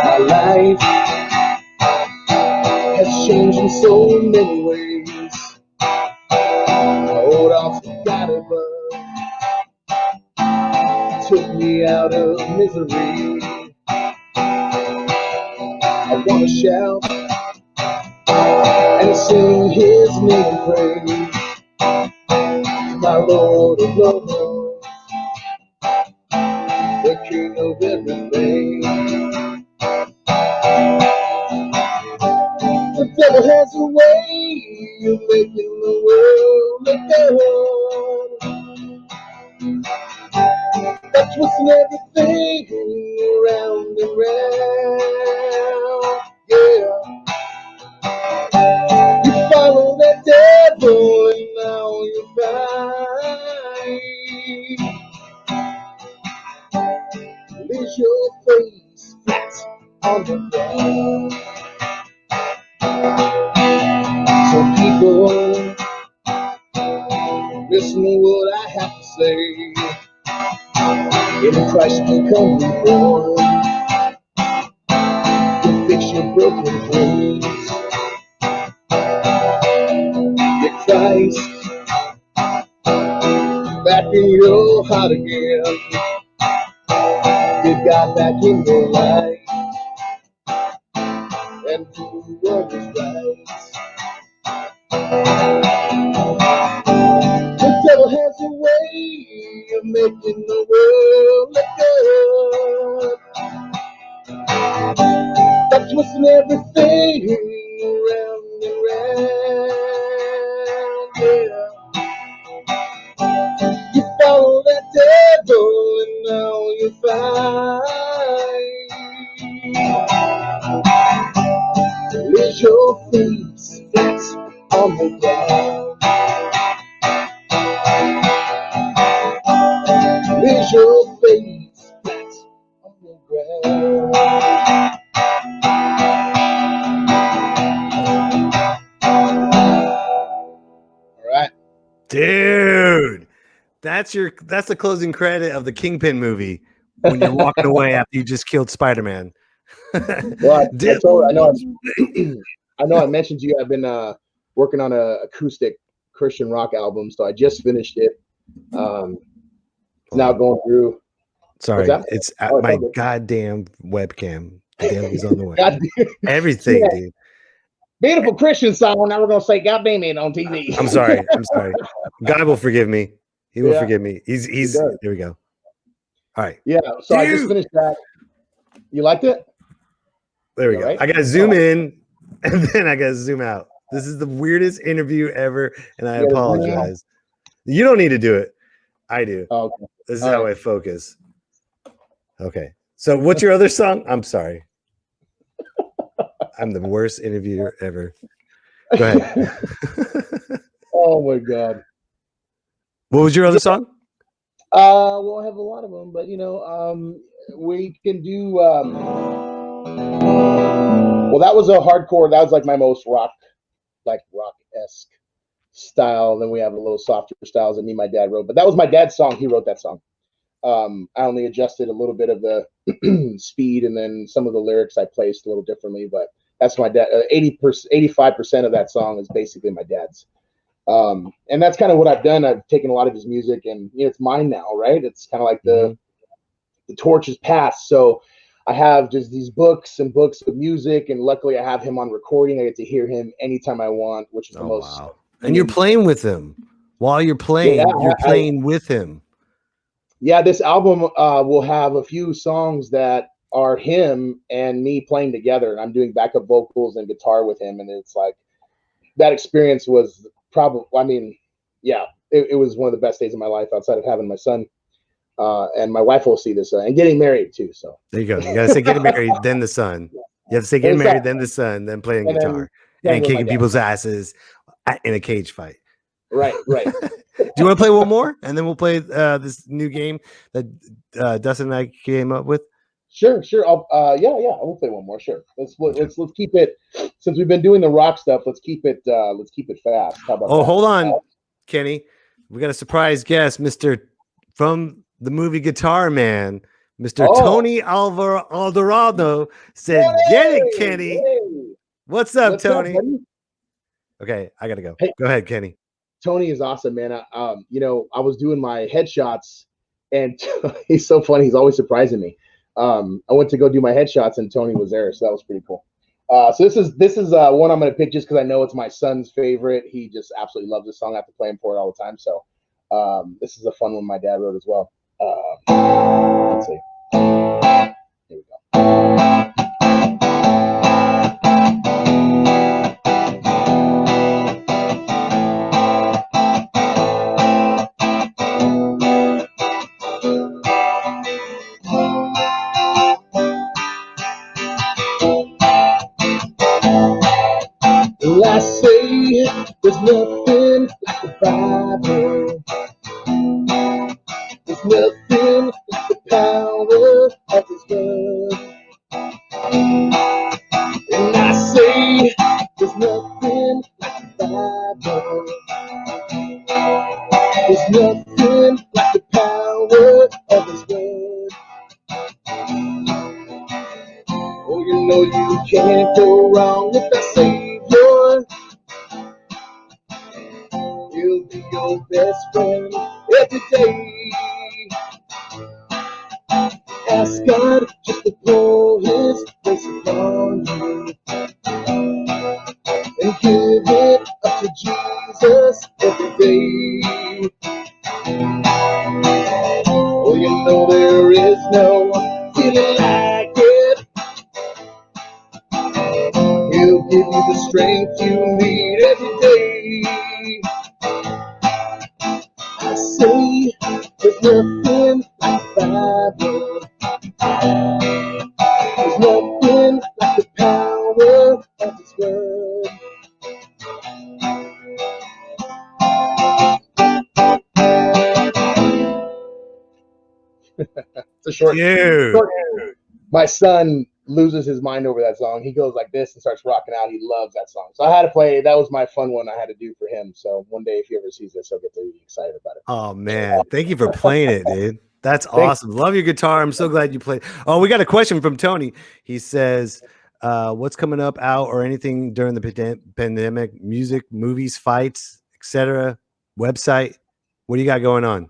My life has changed in so many ways. My old off-forgotten love took me out of misery. I want to shout and sing his name and praise, my Lord of Lords, the King of everything. The devil has a way of making the world look good by twisting everything around and round, yeah. You follow that devil and now you find is your face flat on the ground. So people, listen to what I have to say. In Christ you come reborn to fix your broken dreams. Get Christ back in your heart again. Get God back in your life and do what is right. The devil has a way of making the world look good by twisting everything around and round, yeah. You follow that devil and now you find is your face flat on the ground. Is your face flat on the ground? All right, dude. That's the closing credit of the Kingpin movie when you're walking away after you just killed Spider-Man. Well, I know I mentioned to you. I've been working on a acoustic Christian rock album. So I just finished it. It's now going through. Sorry, it's my goddamn webcam. The devil's on the way. Everything, Yeah. dude. Beautiful Christian song. Now we're gonna say "God damn it" on TV. I'm sorry. God will forgive me. He will forgive me. He's does. There we go. All right. Yeah. So I just finished that. You liked it? There we go. Right? I gotta zoom in and then I gotta zoom out. This is the weirdest interview ever, and I apologize. You don't need to do it. I do. Okay. This is how I focus. Okay. So what's your other song? I'm sorry. I'm the worst interviewer ever. Go ahead. Oh my God. What was your other song? Well, I have a lot of them, but we can do. Well, that was a hardcore. That was like my most rock-esque style. Then we have a little softer styles that me and my dad wrote. But that was my dad's song. He wrote that song. I only adjusted a little bit of the speed, and then some of the lyrics I placed a little differently. But that's my dad. 85% of that song is basically my dad's. And that's kind of what I've done. I've taken a lot of his music, and it's mine now, right? It's kind of like the torch is passed. So I have just these books and books of music, and luckily I have him on recording. I get to hear him anytime I want, which is the most. Wow. And you're playing with him while you're playing. You're playing with him. Yeah, this album will have a few songs that are him and me playing together, and I'm doing backup vocals and guitar with him, and it's like that experience was probably. I mean, yeah, it was one of the best days of my life outside of having my son. And my wife will see this and getting married too. So there you go. You gotta say getting married, then the son. You have to say getting married, then the son, then playing guitar and kicking people's asses in a cage fight. Right. Do you want to play one more, and then we'll play this new game that Dustin and I came up with? Sure. I'll we'll play one more. Sure. Let's keep it, since we've been doing the rock stuff. Let's keep it fast. How about that? Hold on, Kenny. We got a surprise guest, Mr. from the movie Guitar Man, Mr. Tony Alvarado said, "Get it, Kenny." Hey. What's up, Tony? Okay, I gotta go. Hey, go ahead, Kenny. Tony is awesome, man. I was doing my headshots, and he's so funny. He's always surprising me. I went to go do my headshots, and Tony was there, so that was pretty cool. So this is one I'm gonna pick just because I know it's my son's favorite. He just absolutely loves this song. I have to play him for it all the time. So this is a fun one my dad wrote as well. Let's see. Here we go. Well, I say there's nothing like the Bible. There's nothing like the power of His word. And I say there's nothing like the Bible. There's nothing like the power of His word. Oh, you can't go wrong with the Savior. He'll be your best friend every day. Ask God just to pour His grace upon you, and give it up to Jesus every day. Oh, there is no feeling like it. He'll give you the strength you need every day. I say there's nothing like the Bible. There's nothing like the power of His word. It's a short. My son loses his mind over that song. He goes like this and starts rocking out. He loves that song. So I had to play. That was my fun one I had to do for him. So one day, if he ever sees this, he'll get really excited about it. Oh man, thank you for playing it, dude. That's awesome. Love your guitar. I'm so glad you played. Oh, we got a question from Tony. He says, what's coming up out or anything during the pandemic? Music, movies, fights, etc. Website. What do you got going on?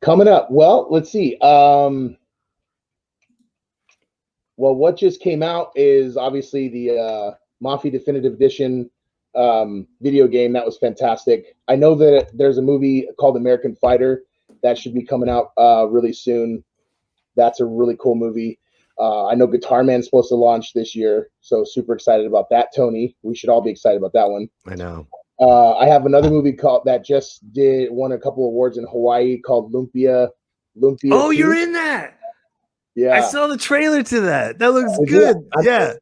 Coming up. Well, let's see. Well, what just came out is obviously the Mafia Definitive Edition video game. That was fantastic. I know that there's a movie called American Fighter that should be coming out really soon. That's a really cool movie. I know Guitar Man's supposed to launch this year, so super excited about that, Tony. We should all be excited about that one. I know. I have another movie called that just won a couple awards in Hawaii called Lumpia. Oh, 2. you're in that. Yeah, I saw the trailer to that. That looks good. Yeah.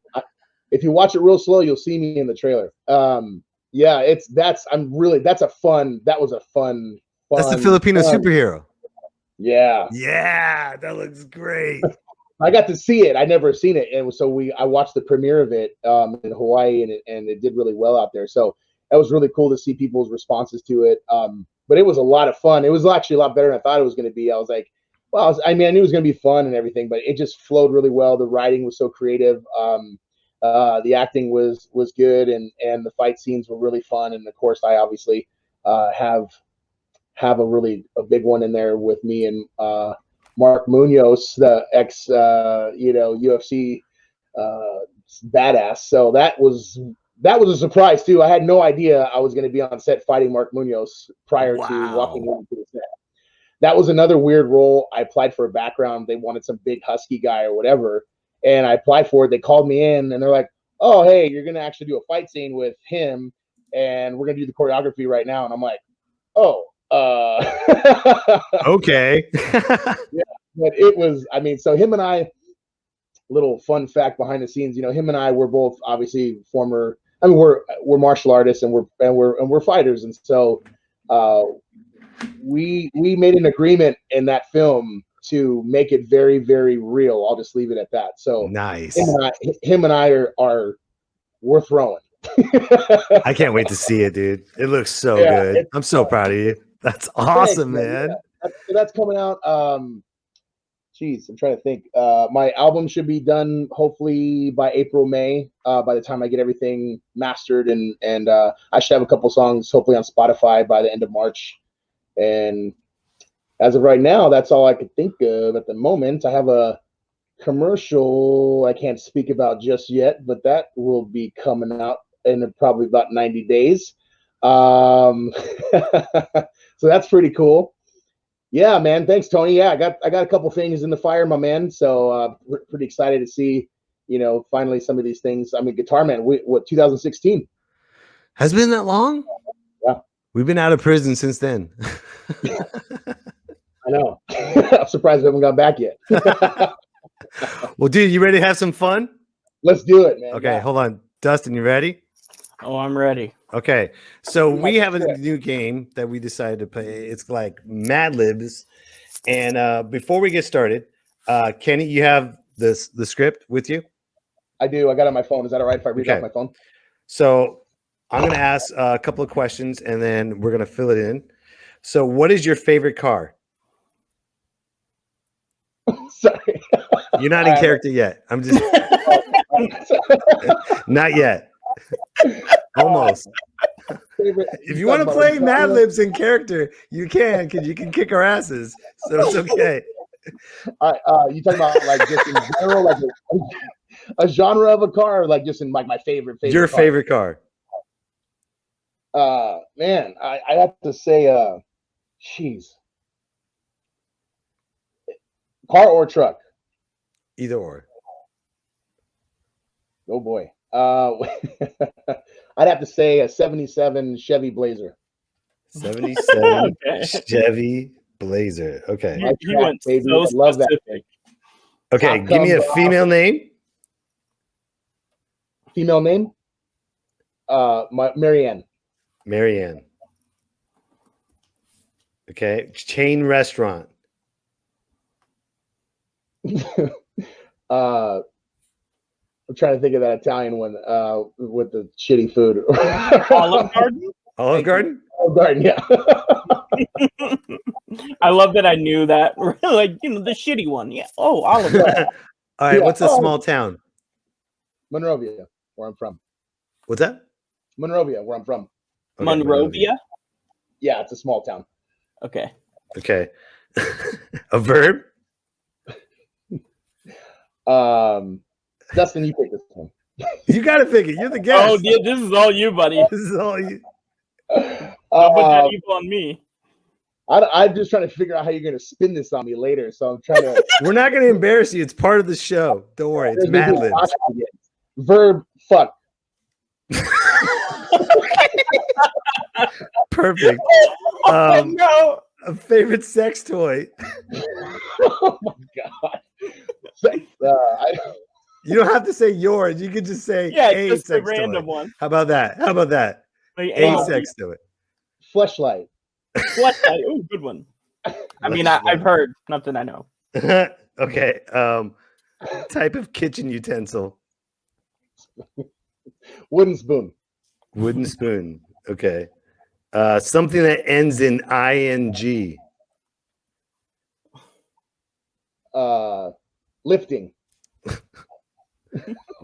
If you watch it real slow, you'll see me in the trailer. Yeah, that was a fun. That's the Filipino superhero. Yeah. Yeah, that looks great. I got to see it. I'd never seen it, and so I watched the premiere of it in Hawaii, and it did really well out there. So that was really cool to see people's responses to it. But it was a lot of fun. It was actually a lot better than I thought it was going to be. I was like, well, I knew it was going to be fun and everything, but it just flowed really well. The writing was so creative. The acting was good, and the fight scenes were really fun. And of course, I obviously have a big one in there with me and Mark Munoz, the ex UFC badass. So that was a surprise too. I had no idea I was going to be on set fighting Mark Munoz prior to walking into the set. That was another weird role. I applied for a background. They wanted some big husky guy or whatever, and I applied for it. They called me in, and they're like, "Oh, hey, you're going to actually do a fight scene with him, and we're going to do the choreography right now." And I'm like, "Oh, okay." Yeah, but it was. I mean, so him and I. Little fun fact behind the scenes, him and I were both obviously former. I mean, we're martial artists and we're fighters, and so we made an agreement in that film to make it very, very real. I'll just leave it at that. So nice. Him and I are we're throwing. I can't wait to see it, dude. It looks so good. I'm so proud of you. That's awesome, man. Yeah. That's coming out. Geez, I'm trying to think. My album should be done hopefully by April, May. By the time I get everything mastered, and I should have a couple songs hopefully on Spotify by the end of March. And as of right now, that's all I could think of at the moment. I have a commercial I can't speak about just yet, but that will be coming out in probably about 90 days. So that's pretty cool. Yeah, man. Thanks, Tony. Yeah, I got a couple things in the fire, my man. So we're pretty excited to see, finally some of these things. I mean, Guitar Man, 2016. Has been that long? Yeah. We've been out of prison since then. I know. I'm surprised we haven't got back yet. Well, dude, you ready to have some fun? Let's do it, man. Okay, hold on. Dustin, you ready? Oh, I'm ready. Okay, so we have a new game that we decided to play. It's like Mad Libs. And before we get started, Kenny, you have the script with you? I do. I got it on my phone. Is that all right if I read it off my phone? So I'm going to ask a couple of questions, and then we're going to fill it in. So what is your favorite car? Sorry. You're not in character yet. I'm just... Not yet. Almost. If you want to play Mad Libs in character, you can, because you can kick our asses. So it's okay. You talking about like just in general, like a genre of a car, or like just in like my favorite Your car? favorite car. Man, I have to say, jeez. Car or truck? Either or. Oh boy. I'd have to say a 77 Chevy Blazer. 77 Chevy Blazer. Okay. He went baby. so I love that specific. Okay, give me a female name. Female name? Marianne. Marianne. Okay. Chain restaurant. I'm trying to think of that Italian one with the shitty food. Olive Garden? Olive Garden? Olive Garden, yeah. I love that I knew that. Like, the shitty one. Yeah. Oh, Olive Garden. All right, Yeah. what's a Oh. small town? Monrovia, where I'm from. What's that? Monrovia, where I'm from. Okay, Monrovia. Yeah, it's a small town. Okay. Okay. A verb? Dustin, you pick this one. You got to pick it. You're the guest. Oh, yeah, this is all you, buddy. This is all you. Don't put that evil on me. I'm just trying to figure out how you're going to spin this on me later. So I'm trying to. We're not going to embarrass you. It's part of the show. Don't worry. It's Mad Libs. Verb, fuck. Perfect. No. A favorite sex toy. Oh my god. You don't have to say yours. You could just say a just a sex random toy. one. How about that? How about that? Like, A sex toy. Fleshlight. Fleshlight. Oh, good one. I mean, I've heard nothing I know. Okay. Type of kitchen utensil. Wooden spoon. Wooden spoon. Okay. Something that ends in ing. Lifting.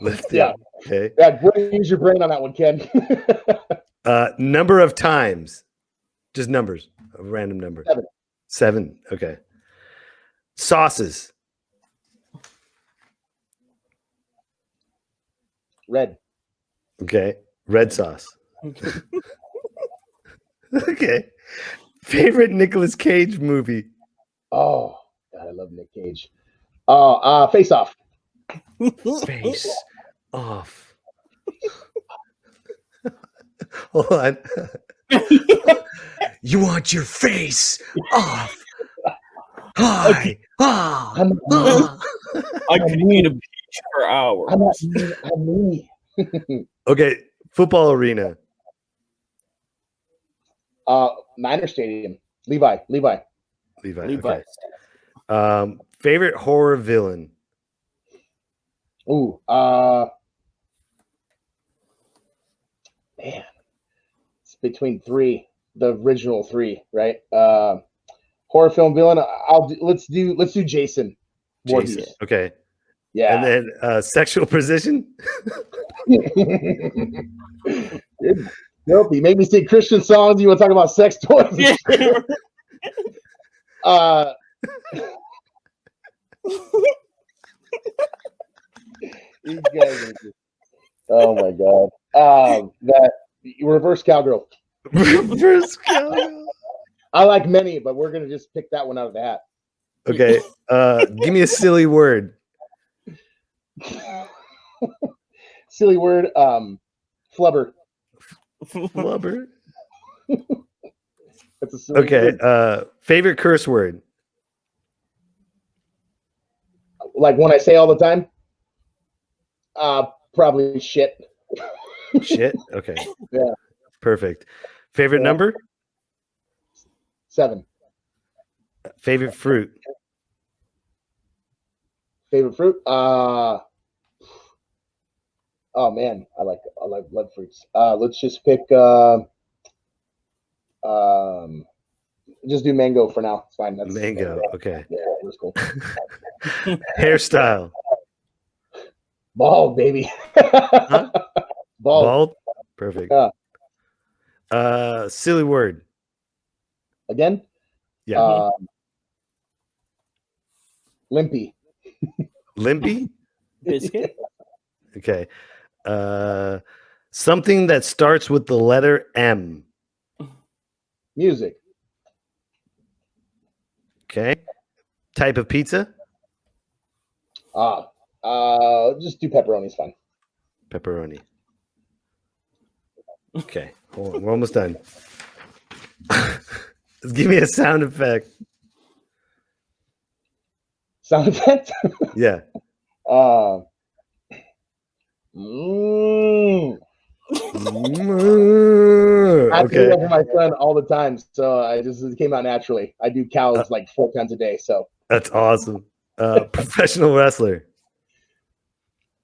Lifting. Yeah. Okay. Yeah, use your brain on that one, Ken. Number of times. Just numbers. A random number. 7. 7. Okay. Sauces. Red. Okay. Red sauce. Okay. Favorite Nicolas Cage movie. Oh, God, I love Nick Cage. Face Off. Face off. Hold on. You want your face off. Hi. Ah. I could eat a peach for hours. I'm me. Okay. Football arena. Niner Stadium. Levi. Okay. Favorite horror villain. Ooh. Man. It's between 3. The original 3, right? Horror film villain. Let's do Jason. Jason. Voorhees. Okay. Yeah. And then sexual position. Nope. You make me sing Christian songs. You want to talk about sex toys? These guys are just, oh my god. That reverse cowgirl. Reverse cowgirl. I like many, but we're gonna just pick that one out of the hat. Okay. Give me a silly word. Silly word. Flubber. Flubber. That's a silly word. Favorite curse word. Like one I say all the time. Probably shit. Shit. Okay. Yeah. Perfect. Favorite number. 7. Favorite fruit. Favorite fruit. Oh man, I like blood fruits. Let's just pick. Just do mango for now. It's fine. That's Mango. Okay. Yeah, that's cool. Hairstyle. Bald, baby. Huh? Bald. Perfect. Yeah. Silly word. Again. Yeah. Limpy. Limpy. Biscuit. Okay. Something that starts with the letter M. Music. Okay. Type of pizza. Just do pepperoni's fine. Pepperoni. Okay. Hold on. We're almost done. Give me a sound effect. Sound effect? Yeah. I have to do Okay. that for my son all the time, so it came out naturally. I do cows like 4 times a day. So That's awesome. Professional wrestler.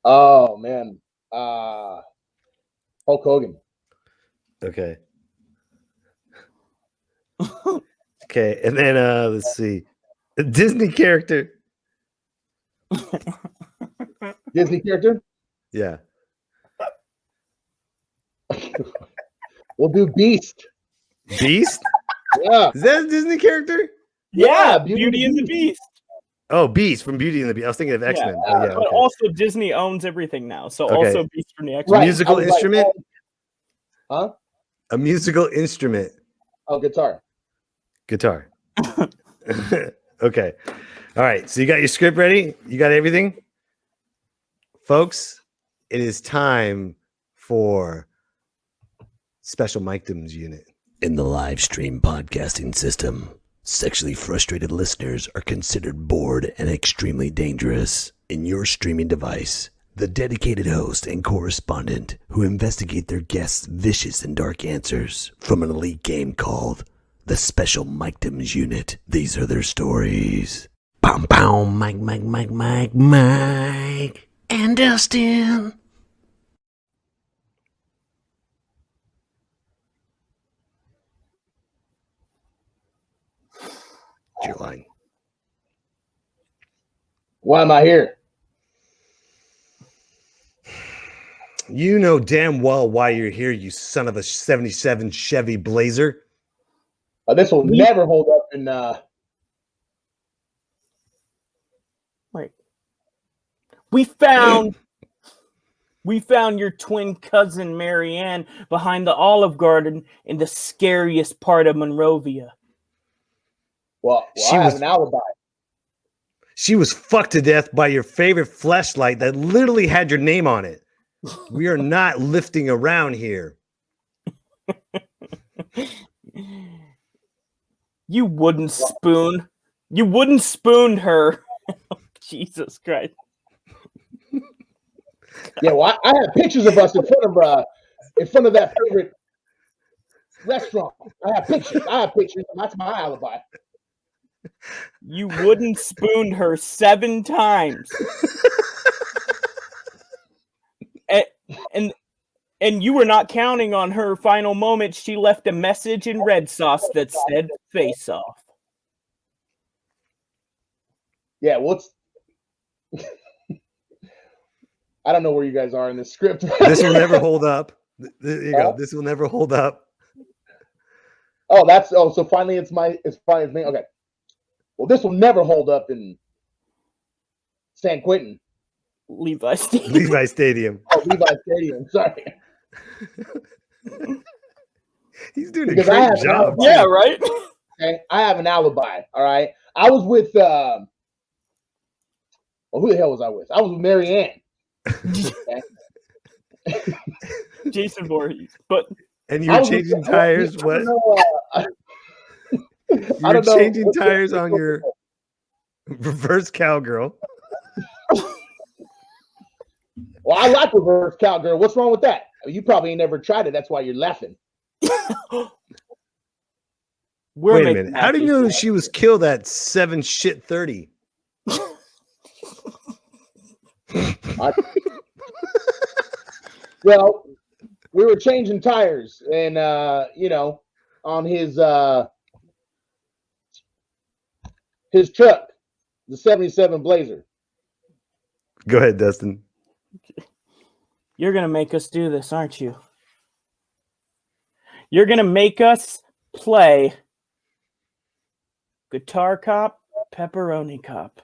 oh man, Hulk Hogan. Okay. Okay, and then let's see. A Disney character. Disney character? Yeah. We'll do Beast. Beast? Yeah. Is that a Disney character? Yeah, Beauty and the Beast. Oh, Beast from Beauty and the Beast. I was thinking of X-Men. Yeah, Oh, yeah, but okay. also Disney owns everything now. So Okay. also Beast from the X-Men. Musical instrument? Huh? A musical instrument. Oh, guitar. Guitar. Okay. All right. So you got your script ready? You got everything? Folks, it is time for Special Micdom's unit. In the live stream podcasting system, sexually frustrated listeners are considered bored and extremely dangerous. In your streaming device, the dedicated host and correspondent who investigate their guests' vicious and dark answers from an elite game called the Special Micdom's Unit. These are their stories. Pow, pow, Mike, and Dustin. Your line. Why am I here? You know damn well why you're here, you son of a 77 Chevy Blazer. This will never hold up in Wait. We found your twin cousin Marianne behind the Olive Garden in the scariest part of Monrovia. Well, I have an alibi. She was fucked to death by your favorite fleshlight that literally had your name on it. We are not lifting around here. You wouldn't spoon. You wouldn't spoon her. Jesus Christ. Yeah, well, I have pictures of us in front of that favorite restaurant. I have pictures. That's my alibi. You wouldn't spoon her 7 times. And you were not counting on her final moment. She left a message in red sauce that said face off. Yeah, I don't know where you guys are in this script. This will never hold up. There you go. This will never hold up. So finally it's me. Okay. Well, this will never hold up in San Quentin. Levi Stadium. Levi Stadium. Oh, Levi Stadium. Sorry. He's doing a great job. Yeah, right? Okay. I have an alibi. All right. I was with who the hell was I with? I was with Marianne. Okay. Jason Voorhees. But and you were changing tires. What? You were changing tires on your reverse cowgirl. Well, I like reverse cowgirl. What's wrong with that? You probably ain't never tried it. That's why you're laughing. Wait a minute. How do you know she was killed at 7:30? Well, we were changing tires, and on his truck, the 77 Blazer. Go ahead, Dustin. You're going to make us do this, aren't you? You're going to make us play Guitar Cop, Pepperoni Cop.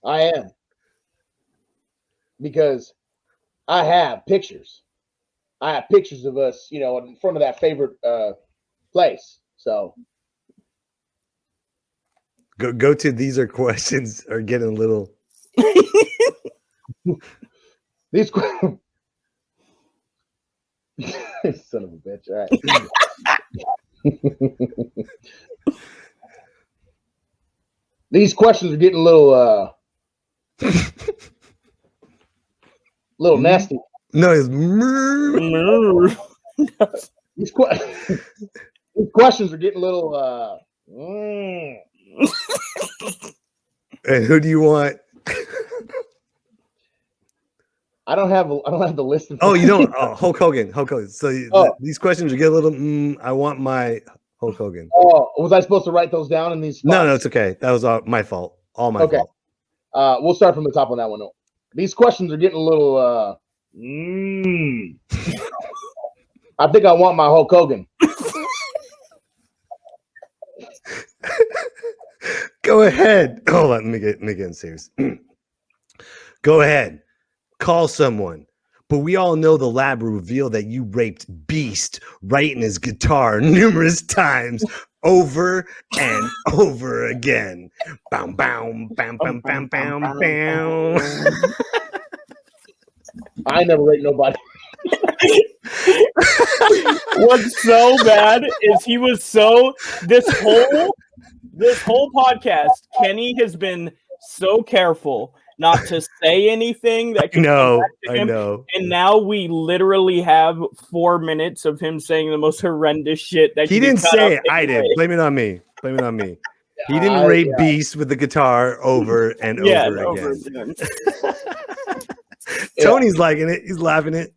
I am. Because I have pictures. I have pictures of us, in front of that favorite place. So go to these are questions are getting a little these son of a bitch. All right. These questions are getting a little nasty. No, it's these questions are getting a little And who do you want? I don't have the list. Oh, you don't? Oh, Hulk Hogan. So these questions are getting a little. I want my Hulk Hogan. Oh, was I supposed to write those down in these spots? No, it's okay. That was my fault. All my fault. We'll start from the top on that one. These questions are getting a little. I think I want my Hulk Hogan. Go ahead. Hold on. Let me get serious. Go ahead. Call someone. But we all know the lab revealed that you raped Beast right in his guitar numerous times, over and over again. Bam, bam, bam, bam, bam, bam, bam. I never raped nobody. What's so bad is he was so this whole podcast, Kenny has been so careful not to say anything that can come back to him. I know. And now we literally have 4 minutes of him saying the most horrendous shit that He didn't say it. I did. Blame it on me. Blame it on me. He didn't rape Beast with the guitar over and over again. Tony's liking it. He's laughing it.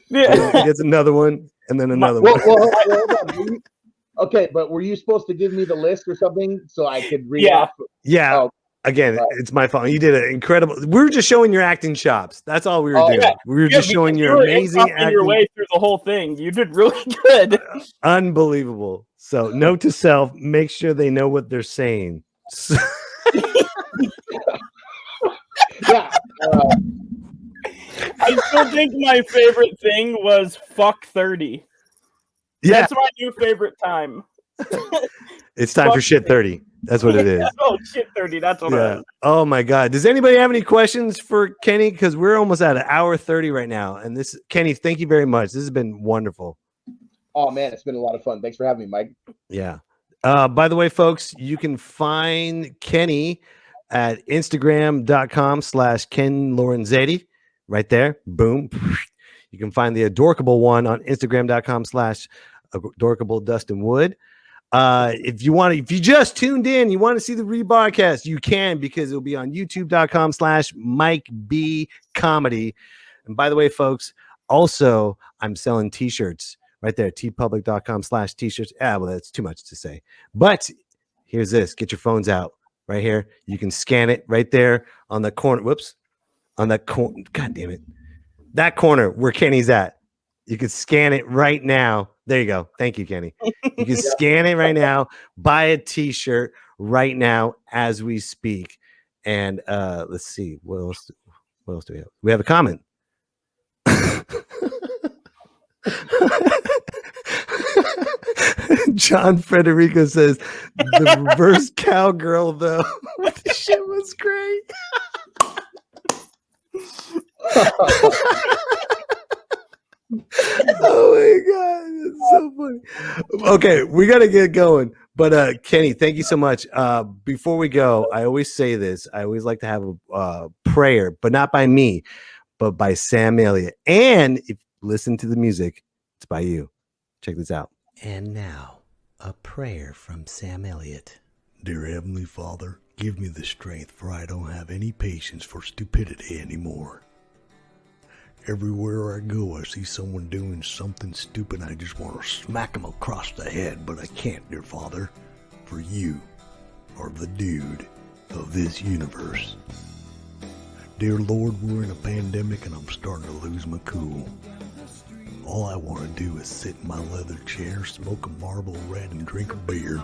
Yeah. He gets another one and then another one. Well, hold on. Okay, but were you supposed to give me the list or something so I could read off? Yeah. Oh. Again, it's my fault. You did an incredible. We were just showing your acting chops. That's all we were doing. Yeah. We were just showing your amazing acting. Your way through the whole thing. You did really good. Unbelievable. So, note to self: make sure they know what they're saying. Yeah. I still think my favorite thing was fuck 30. Yeah. That's my new favorite time. It's time for shit 30. That's what it is. Oh, shit 30. That's what it is. Oh my God. Does anybody have any questions for Kenny? Because we're almost at an hour 30 right now. And this, Kenny, thank you very much. This has been wonderful. Oh man, it's been a lot of fun. Thanks for having me, Mike. Yeah. By the way, folks, you can find Kenny at Instagram.com/Ken Lorenzetti. Right there. Boom. You can find the adorkable one on Instagram.com/adorkable Dustin Wood. If you just tuned in, you want to see the rebroadcast, you can, because it'll be on youtube.com/Mike B Comedy. And by the way, folks, also I'm selling t-shirts right there, tpublic.com/t-shirts. Well, that's too much to say, but here's this. Get your phones out right here. You can scan it right there on the corner. Whoops. On that corner. God damn it. That corner where Kenny's at. You can scan it right now. There you go. Thank you, Kenny. You can scan it right now. Buy a t-shirt right now as we speak. And let's see. What else do we have? We have a comment. John Federico says the reverse cowgirl though. This shit was great. Oh my God, it's so funny. Okay, we gotta get going. But Kenny, thank you so much. Before we go, I always say this. I always like to have a prayer, but not by me, but by Sam Elliott. And if you listen to the music, it's by you. Check this out. And now, a prayer from Sam Elliott. Dear Heavenly Father, give me the strength, for I don't have any patience for stupidity anymore. Everywhere I go, I see someone doing something stupid, and I just want to smack them across the head, but I can't, dear Father, for you are the dude of this universe. Dear Lord, we're in a pandemic, and I'm starting to lose my cool. All I want to do is sit in my leather chair, smoke a Marlboro Red, and drink a beer.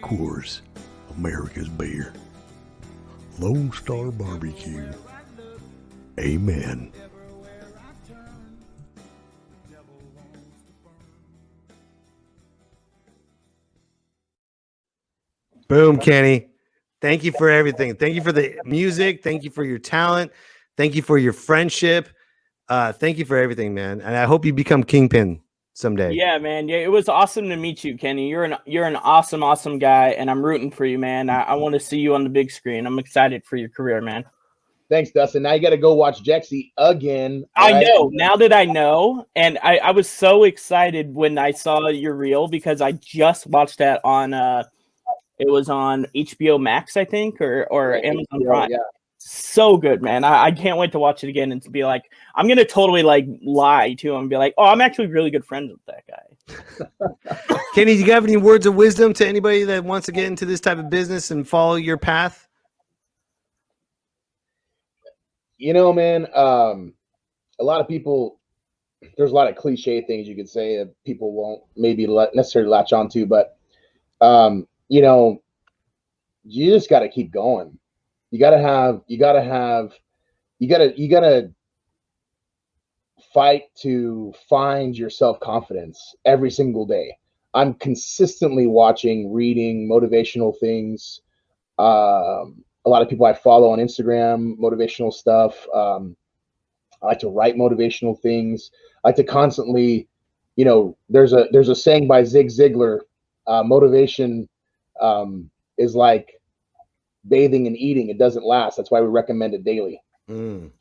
Coors, America's beer. Lone Star Barbecue. Amen. Boom, Kenny. Thank you for everything. Thank you for the music. Thank you for your talent. Thank you for your friendship. Thank you for everything, man. And I hope you become Kingpin someday. Yeah, man. Yeah, it was awesome to meet you, Kenny. You're an awesome guy, and I'm rooting for you, man. I want to see you on the big screen. I'm excited for your career, man. Thanks, Dustin. Now you got to go watch Jexi again. I know. Now that I know, and I was so excited when I saw your reel, because I just watched that on it was on HBO Max, I think, or Amazon Prime. Yeah. So good, man. I can't wait to watch it again and to be like, I'm gonna totally like lie to him and be like, oh, I'm actually really good friends with that guy. Kenny, do you have any words of wisdom to anybody that wants to get into this type of business and follow your path? You know, man, a lot of people, there's a lot of cliche things you could say that people won't maybe necessarily latch onto, but, you know, you just got to keep going. You got to fight to find your self-confidence every single day. I'm consistently watching, reading motivational things. A lot of people I follow on Instagram, motivational stuff. I like to write motivational things. I like to constantly, you know, there's a saying by Zig Ziglar, motivation is like bathing and eating. It doesn't last. That's why we recommend it daily. And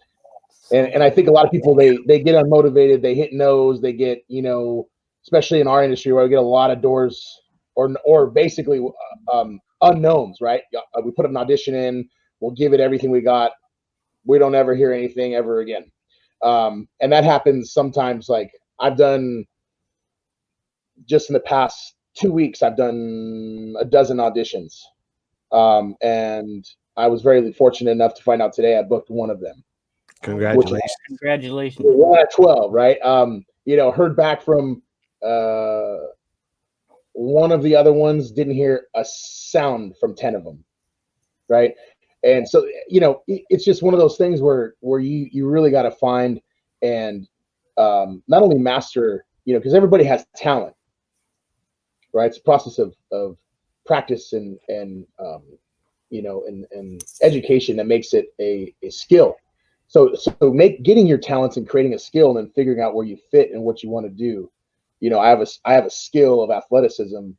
I think a lot of people, they get unmotivated, they hit no's, they get, you know, especially in our industry where we get a lot of doors or basically unknowns, right? We put an audition in, we'll give it everything we got. We don't ever hear anything ever again. And that happens sometimes. Like I've done, just in the past 2 weeks, I've done a dozen auditions. And I was very fortunate enough to find out today I booked one of them. Congratulations. Congratulations. 1 out of 12, right? You know, heard back from one of the other ones, didn't hear a sound from 10 of them, right? And so, you know, it's just one of those things where you really got to find and not only master, you know, because everybody has talent, right? It's a process of practice and you know, and education that makes it a skill. So getting your talents and creating a skill and then figuring out where you fit and what you want to do. You know, I have a skill of athleticism,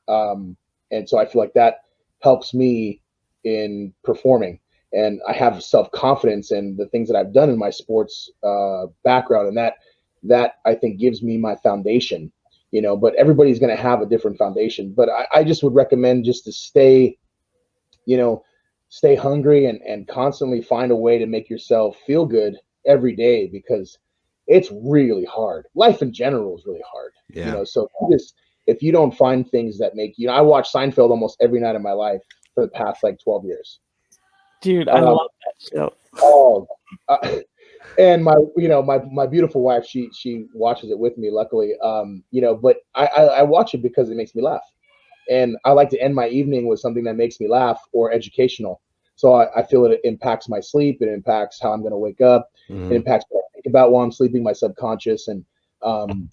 and so I feel like that helps me in performing, and I have self-confidence in the things that I've done in my sports background, and that I think gives me my foundation. You know, but everybody's going to have a different foundation. But I just would recommend just to stay hungry and constantly find a way to make yourself feel good every day, because it's really hard. Life in general is really hard. Yeah. You know, so if you don't find things that make you, I watch Seinfeld almost every night of my life for the past like 12 years. Dude, I love that show. Oh, and my beautiful wife, she watches it with me, luckily. You know, but I watch it because it makes me laugh. And I like to end my evening with something that makes me laugh or educational. So I feel it impacts my sleep. It impacts how I'm going to wake up. It impacts what I think about while I'm sleeping, my subconscious. And,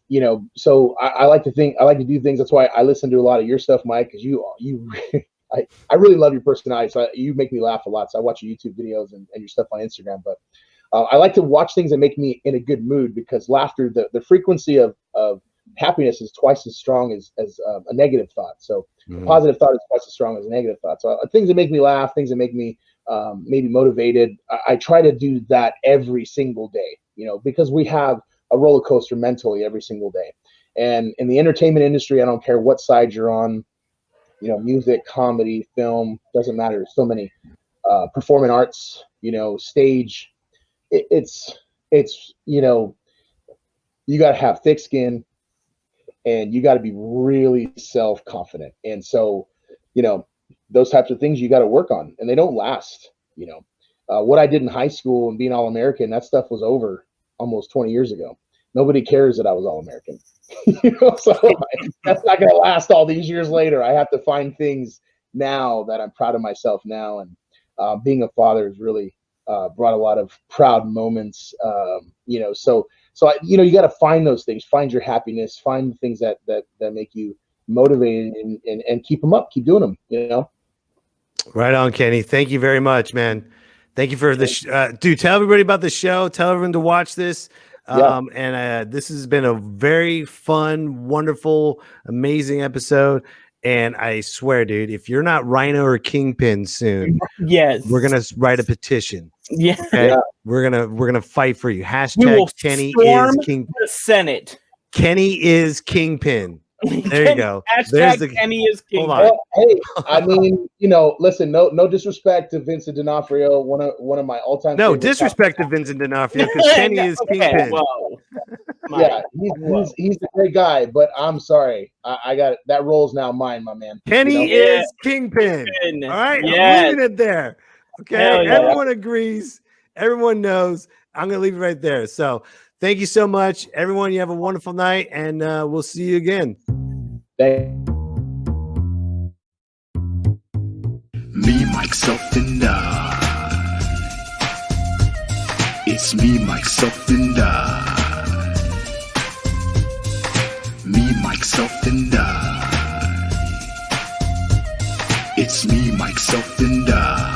you know, so I like to do things. That's why I listen to a lot of your stuff, Mike, because I really love your personality. So you make me laugh a lot. So I watch your YouTube videos and your stuff on Instagram. But I like to watch things that make me in a good mood, because laughter, the frequency of happiness is twice as strong as a negative thought. So a positive thought is twice as strong as a negative thought. So things that make me laugh, things that make me maybe motivated, I try to do that every single day, you know, because we have a roller coaster mentally every single day. And in the entertainment industry, I don't care what side you're on, you know, music, comedy, film, doesn't matter. There's so many performing arts, you know, stage. It's you know, you got to have thick skin, and you got to be really self-confident. And so, you know, those types of things you got to work on, and they don't last. You know, what I did in high school and being All-American, that stuff was over almost 20 years ago. Nobody cares that I was All-American. You know, so that's not going to last all these years later. I have to find things now that I'm proud of myself now. And being a father has really brought a lot of proud moments. You know, so you know, you got to find those things, find your happiness, find the things that make you motivated, and keep them up, keep doing them, you know? Right on, Kenny. Thank you very much, man. Thank you for this. Dude, tell everybody about the show. Tell everyone to watch this. And this has been a very fun, wonderful, amazing episode. And I swear, dude, if you're not Rhino or Kingpin soon, yes, we're gonna write a petition. Yeah, okay? We're gonna fight for you. Hashtag Kenny is King. The Senate. Kenny is Kingpin. There you go. Hashtag Kenny is Kingpin. Well, hey, I mean, you know, listen, no disrespect to Vincent D'Onofrio, one of my all-time. No disrespect to Vincent D'Onofrio, because Kenny is Kingpin. Yeah, he's a great guy, but I'm sorry, I got it. That role's now mine, my man. Kenny is Kingpin. All right, I'm leaving it there. Okay, everyone agrees. everyone knows. I'm going to leave it right there. So thank you so much, everyone. You have a wonderful night, and we'll see you again. Me, myself, and I. It's me, myself, and I. Me, myself, and I. It's me, myself, and I.